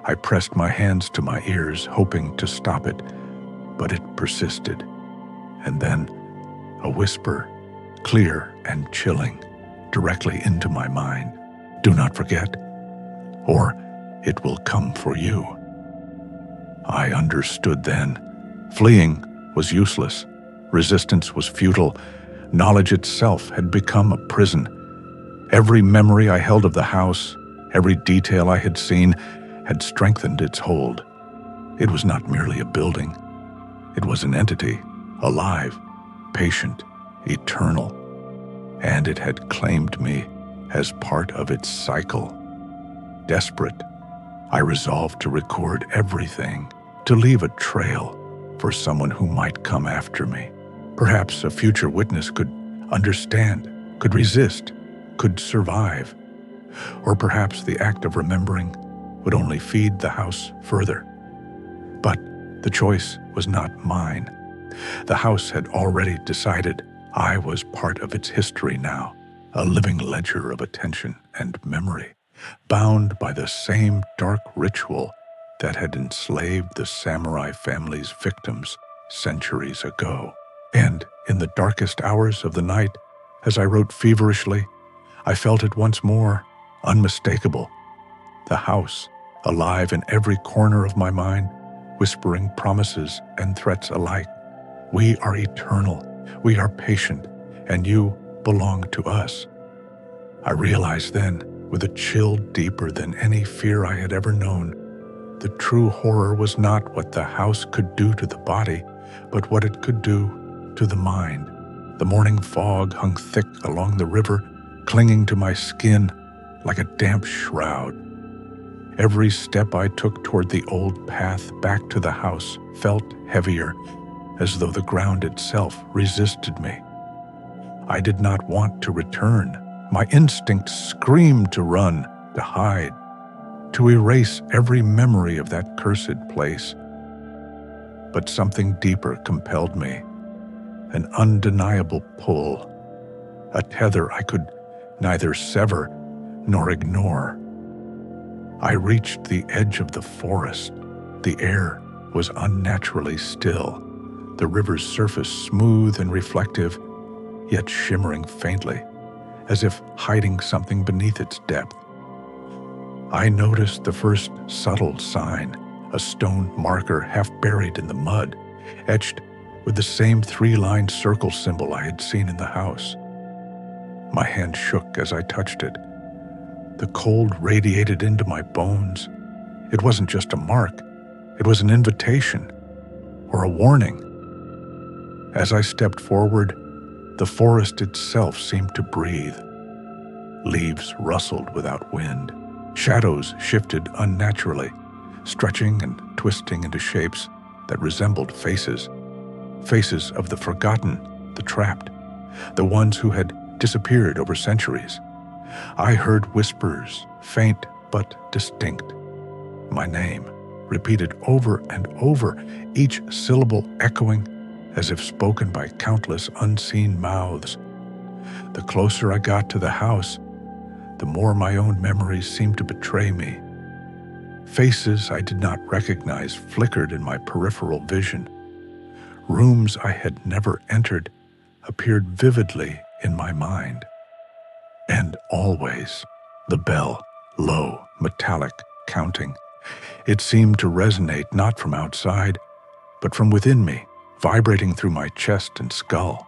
I pressed my hands to my ears, hoping to stop it, but it persisted. And then a whisper, clear and chilling, directly into my mind. Do not forget, or it will come for you. I understood then. Fleeing was useless. Resistance was futile. Knowledge itself had become a prison. Every memory I held of the house, every detail I had seen, had strengthened its hold. It was not merely a building. It was an entity, alive, patient, eternal, and it had claimed me as part of its cycle. Desperate, I resolved to record everything, to leave a trail for someone who might come after me. Perhaps a future witness could understand, could resist, could survive. Or perhaps the act of remembering would only feed the house further. But the choice was not mine. The house had already decided. I was part of its history now, a living ledger of attention and memory, bound by the same dark ritual that had enslaved the samurai family's victims centuries ago. And in the darkest hours of the night, as I wrote feverishly, I felt it once more, unmistakable. The house, alive in every corner of my mind, whispering promises and threats alike. We are eternal, we are patient, and you belong to us. I realized then, with a chill deeper than any fear I had ever known, the true horror was not what the house could do to the body, but what it could do to the mind. The morning fog hung thick along the river, clinging to my skin like a damp shroud. Every step I took toward the old path back to the house felt heavier, as though the ground itself resisted me. I did not want to return. My instinct screamed to run, to hide, to erase every memory of that cursed place. But something deeper compelled me, an undeniable pull, a tether I could neither sever nor ignore. I reached the edge of the forest. The air was unnaturally still, the river's surface smooth and reflective, yet shimmering faintly, as if hiding something beneath its depth. I noticed the first subtle sign, a stone marker half buried in the mud, etched with the same three-line circle symbol I had seen in the house. My hand shook as I touched it. The cold radiated into my bones. It wasn't just a mark. It was an invitation or a warning. As I stepped forward, the forest itself seemed to breathe. Leaves rustled without wind. Shadows shifted unnaturally, stretching and twisting into shapes that resembled faces. Faces of the forgotten, the trapped, the ones who had disappeared over centuries. I heard whispers, faint but distinct. My name, repeated over and over, each syllable echoing as if spoken by countless unseen mouths. The closer I got to the house, the more my own memories seemed to betray me. Faces I did not recognize flickered in my peripheral vision. Rooms I had never entered appeared vividly in my mind. And always, the bell, low, metallic, counting. It seemed to resonate not from outside, but from within me, vibrating through my chest and skull.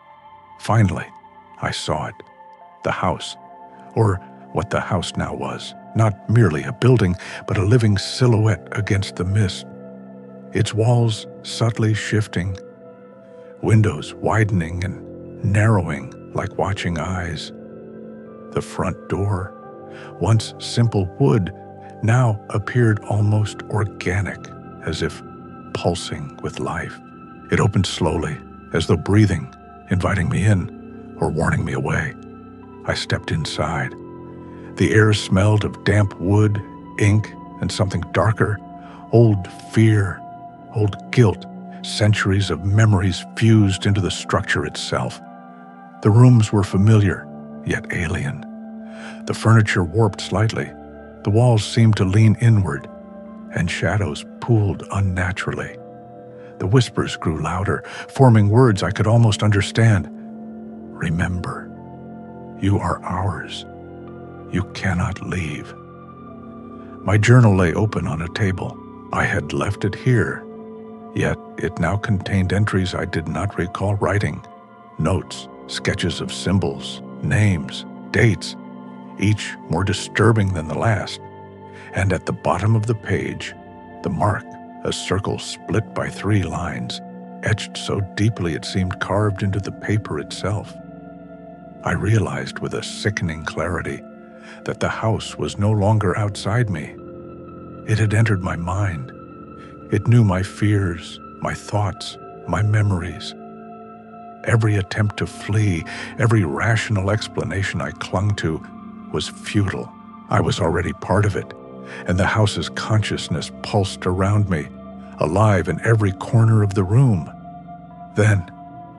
Finally, I saw it. The house, or what the house now was, not merely a building, but a living silhouette against the mist. Its walls subtly shifting, windows widening and narrowing like watching eyes. The front door, once simple wood, now appeared almost organic, as if pulsing with life. It opened slowly, as though breathing, inviting me in or warning me away. I stepped inside. The air smelled of damp wood, ink, and something darker, old fear, old guilt, centuries of memories fused into the structure itself. The rooms were familiar, yet alien. The furniture warped slightly. The walls seemed to lean inward, and shadows pooled unnaturally. The whispers grew louder, forming words I could almost understand. Remember, you are ours. You cannot leave. My journal lay open on a table. I had left it here, yet it now contained entries I did not recall writing. Notes, sketches of symbols, names, dates, each more disturbing than the last. And at the bottom of the page, the mark, a circle split by 3 lines, etched so deeply it seemed carved into the paper itself. I realized with a sickening clarity that the house was no longer outside me. It had entered my mind. It knew my fears, my thoughts, my memories. Every attempt to flee, every rational explanation I clung to was futile. I was already part of it, and the house's consciousness pulsed around me, alive in every corner of the room. Then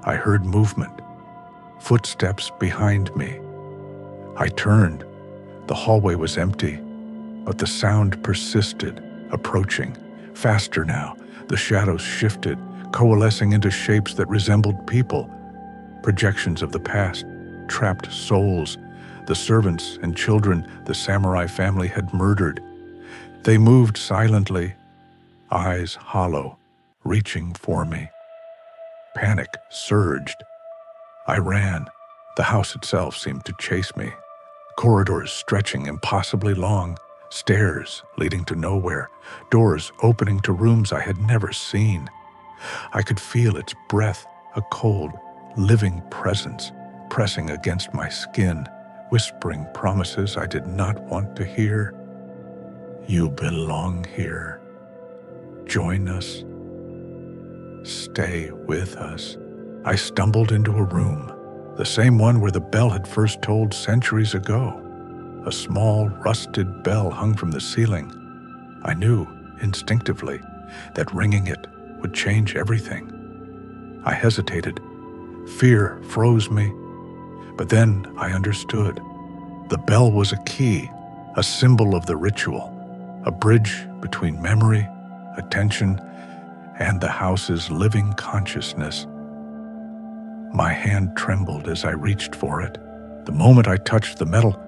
I heard movement, footsteps behind me. I turned. The hallway was empty, but the sound persisted, approaching. Faster now, the shadows shifted, coalescing into shapes that resembled people, projections of the past, trapped souls, the servants and children the samurai family had murdered. They moved silently, eyes hollow, reaching for me. Panic surged. I ran. The house itself seemed to chase me. Corridors stretching impossibly long, stairs leading to nowhere, doors opening to rooms I had never seen. I could feel its breath, a cold, living presence, pressing against my skin, whispering promises I did not want to hear. You belong here. Join us. Stay with us. I stumbled into a room, the same one where the bell had first tolled centuries ago. A small, rusted bell hung from the ceiling. I knew, instinctively, that ringing it would change everything. I hesitated. Fear froze me. But then I understood. The bell was a key, a symbol of the ritual, a bridge between memory, attention, and the house's living consciousness. My hand trembled as I reached for it. The moment I touched the metal,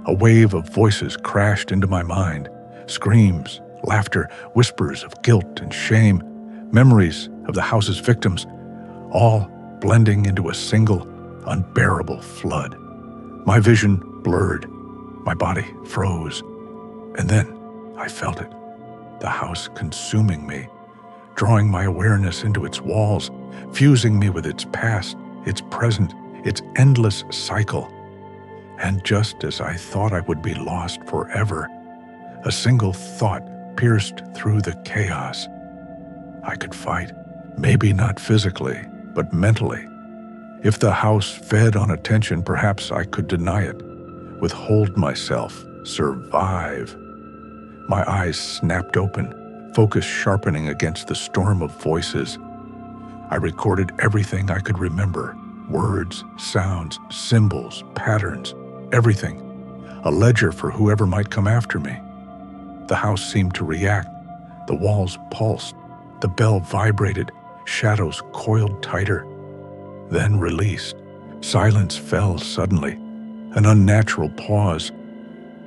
a wave of voices crashed into my mind. Screams, laughter, whispers of guilt and shame, memories of the house's victims, all blending into a single, unbearable flood. My vision blurred. My body froze, and then I felt it, the house consuming me, drawing my awareness into its walls, fusing me with its past, its present, its endless cycle. And just as I thought I would be lost forever, a single thought pierced through the chaos. I could fight, maybe not physically, but mentally. If the house fed on attention, perhaps I could deny it, withhold myself, survive. My eyes snapped open, focus sharpening against the storm of voices. I recorded everything I could remember, words, sounds, symbols, patterns, everything, a ledger for whoever might come after me. The house seemed to react. The walls pulsed. The bell vibrated. Shadows coiled tighter. Then released. Silence fell suddenly. An unnatural pause,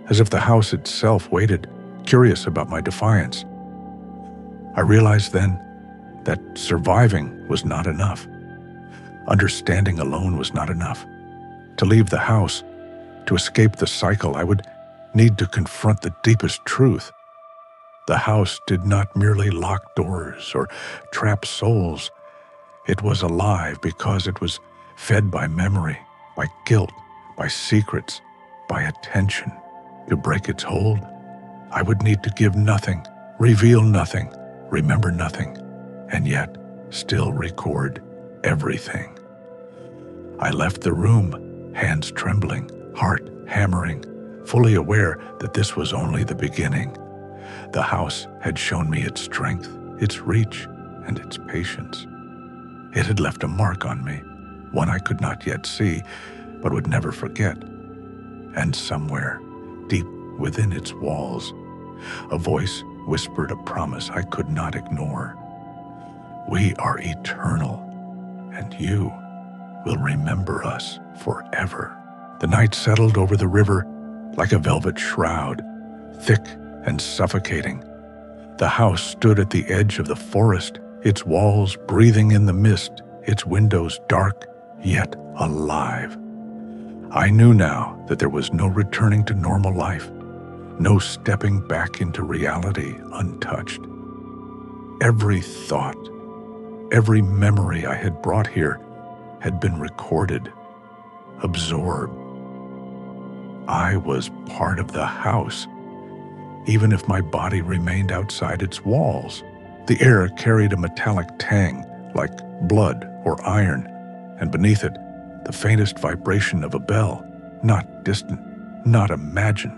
as if the house itself waited, curious about my defiance. I realized then that surviving was not enough. Understanding alone was not enough. To leave the house, to escape the cycle, I would need to confront the deepest truth. The house did not merely lock doors or trap souls. It was alive because it was fed by memory, by guilt, by secrets, by attention. To break its hold, I would need to give nothing, reveal nothing, remember nothing, and yet still record everything. I left the room, hands trembling, heart hammering, fully aware that this was only the beginning. The house had shown me its strength, its reach, and its patience. It had left a mark on me, one I could not yet see, but would never forget. And somewhere, deep within its walls, a voice whispered a promise I could not ignore. We are eternal, and you will remember us forever. The night settled over the river like a velvet shroud, thick and suffocating. The house stood at the edge of the forest, its walls breathing in the mist, its windows dark yet alive. I knew now that there was no returning to normal life, no stepping back into reality untouched. Every thought, every memory I had brought here had been recorded, absorbed. I was part of the house, even if my body remained outside its walls. The air carried a metallic tang, like blood or iron, and beneath it, the faintest vibration of a bell, not distant, not imagined.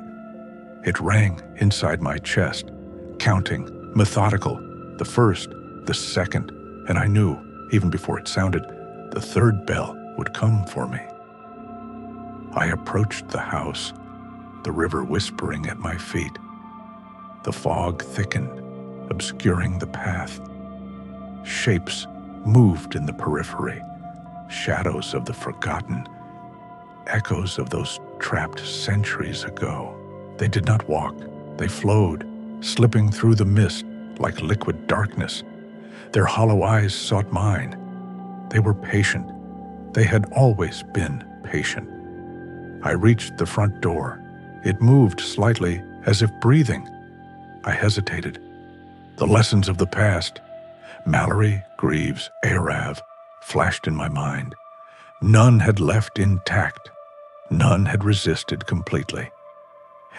It rang inside my chest, counting, methodical, the first, the second, and I knew, even before it sounded, the third bell would come for me. I approached the house, the river whispering at my feet. The fog thickened, obscuring the path. Shapes moved in the periphery, shadows of the forgotten, echoes of those trapped centuries ago. They did not walk, they flowed, slipping through the mist like liquid darkness. Their hollow eyes sought mine. They were patient. They had always been patient. I reached the front door. It moved slightly, as if breathing. I hesitated. The lessons of the past, Mallory, Greaves, Arav, flashed in my mind. None had left intact. None had resisted completely.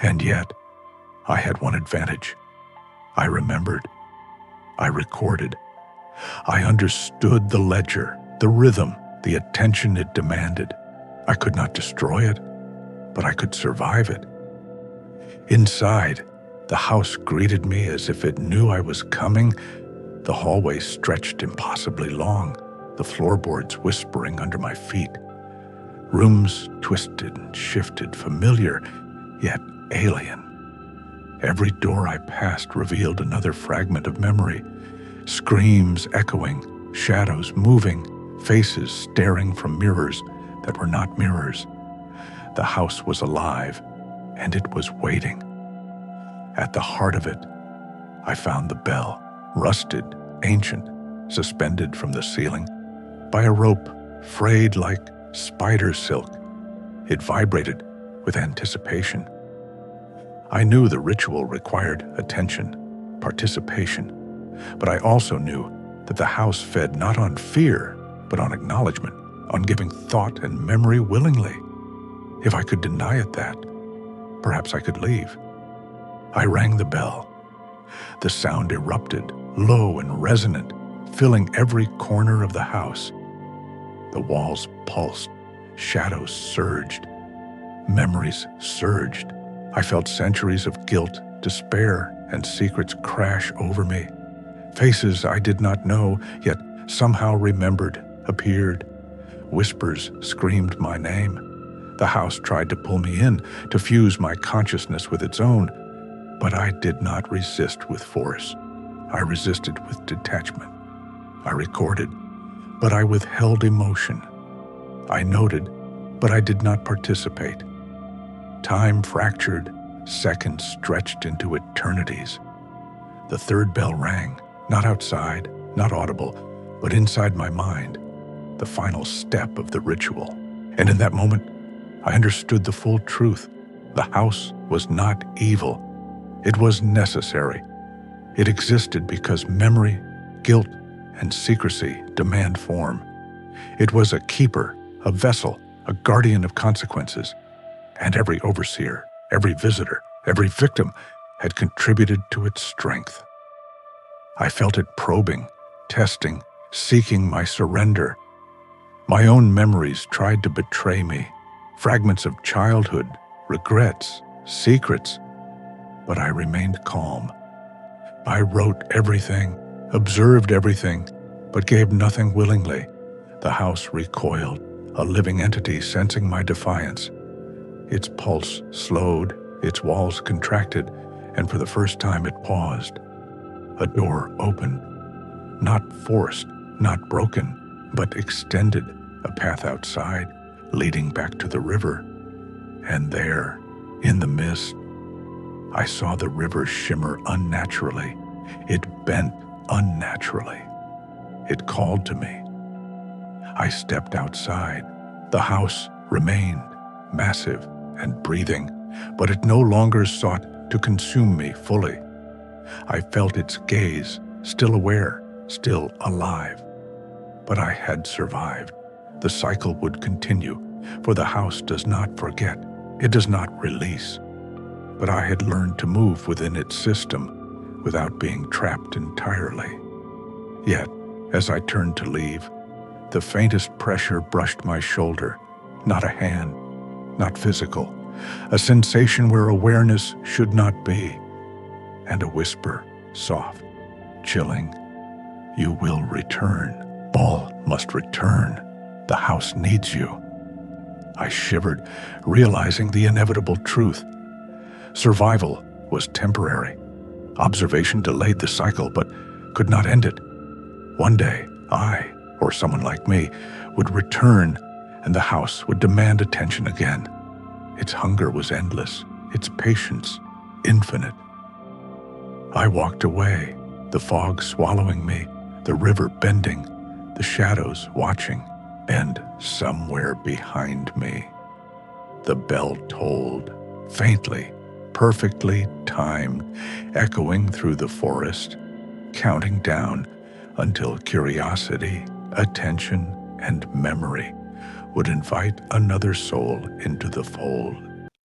And yet, I had one advantage. I remembered. I recorded. I understood the ledger, the rhythm, the attention it demanded. I could not destroy it, but I could survive it. Inside, the house greeted me as if it knew I was coming. The hallway stretched impossibly long, the floorboards whispering under my feet. Rooms twisted and shifted, familiar, yet alien. Every door I passed revealed another fragment of memory. Screams echoing, shadows moving, faces staring from mirrors that were not mirrors. The house was alive, and it was waiting. At the heart of it, I found the bell, rusted, ancient, suspended from the ceiling by a rope frayed like spider silk. It vibrated with anticipation, I knew the ritual required attention, participation, but I also knew that the house fed not on fear, but on acknowledgement, on giving thought and memory willingly. If I could deny it that, perhaps I could leave. I rang the bell. The sound erupted, low and resonant, filling every corner of the house. The walls pulsed, shadows surged, memories surged. I felt centuries of guilt, despair, and secrets crash over me. Faces I did not know, yet somehow remembered, appeared. Whispers screamed my name. The house tried to pull me in, to fuse my consciousness with its own, but I did not resist with force. I resisted with detachment. I recorded, but I withheld emotion. I noted, but I did not participate. Time fractured, seconds stretched into eternities. The third bell rang, not outside, not audible, but inside my mind, the final step of the ritual. And in that moment, I understood the full truth. The house was not evil. It was necessary. It existed because memory, guilt, and secrecy demand form. It was a keeper, a vessel, a guardian of consequences. And every overseer, every visitor, every victim had contributed to its strength. I felt it probing, testing, seeking my surrender. My own memories tried to betray me, fragments of childhood, regrets, secrets, but I remained calm. I wrote everything, observed everything, but gave nothing willingly. The house recoiled, a living entity sensing my defiance. Its pulse slowed, its walls contracted, and for the first time it paused. A door opened, not forced, not broken, but extended, a path outside, leading back to the river. And there, in the mist, I saw the river shimmer unnaturally. It bent unnaturally. It called to me. I stepped outside. The house remained, massive and breathing, but it no longer sought to consume me fully. I felt its gaze, still aware, still alive. But I had survived. The cycle would continue, for the house does not forget. It does not release. But I had learned to move within its system without being trapped entirely. Yet, as I turned to leave, the faintest pressure brushed my shoulder, not a hand, not physical, a sensation where awareness should not be, and a whisper, soft, chilling, "You will return. All must return. The house needs you." I shivered, realizing the inevitable truth. Survival was temporary. Observation delayed the cycle, but could not end it. One day, I, or someone like me, would return, and the house would demand attention again. Its hunger was endless, its patience infinite. I walked away, the fog swallowing me, the river bending, the shadows watching, and somewhere behind me, the bell tolled, faintly, perfectly timed, echoing through the forest, counting down until curiosity, attention, and memory would invite another soul into the fold.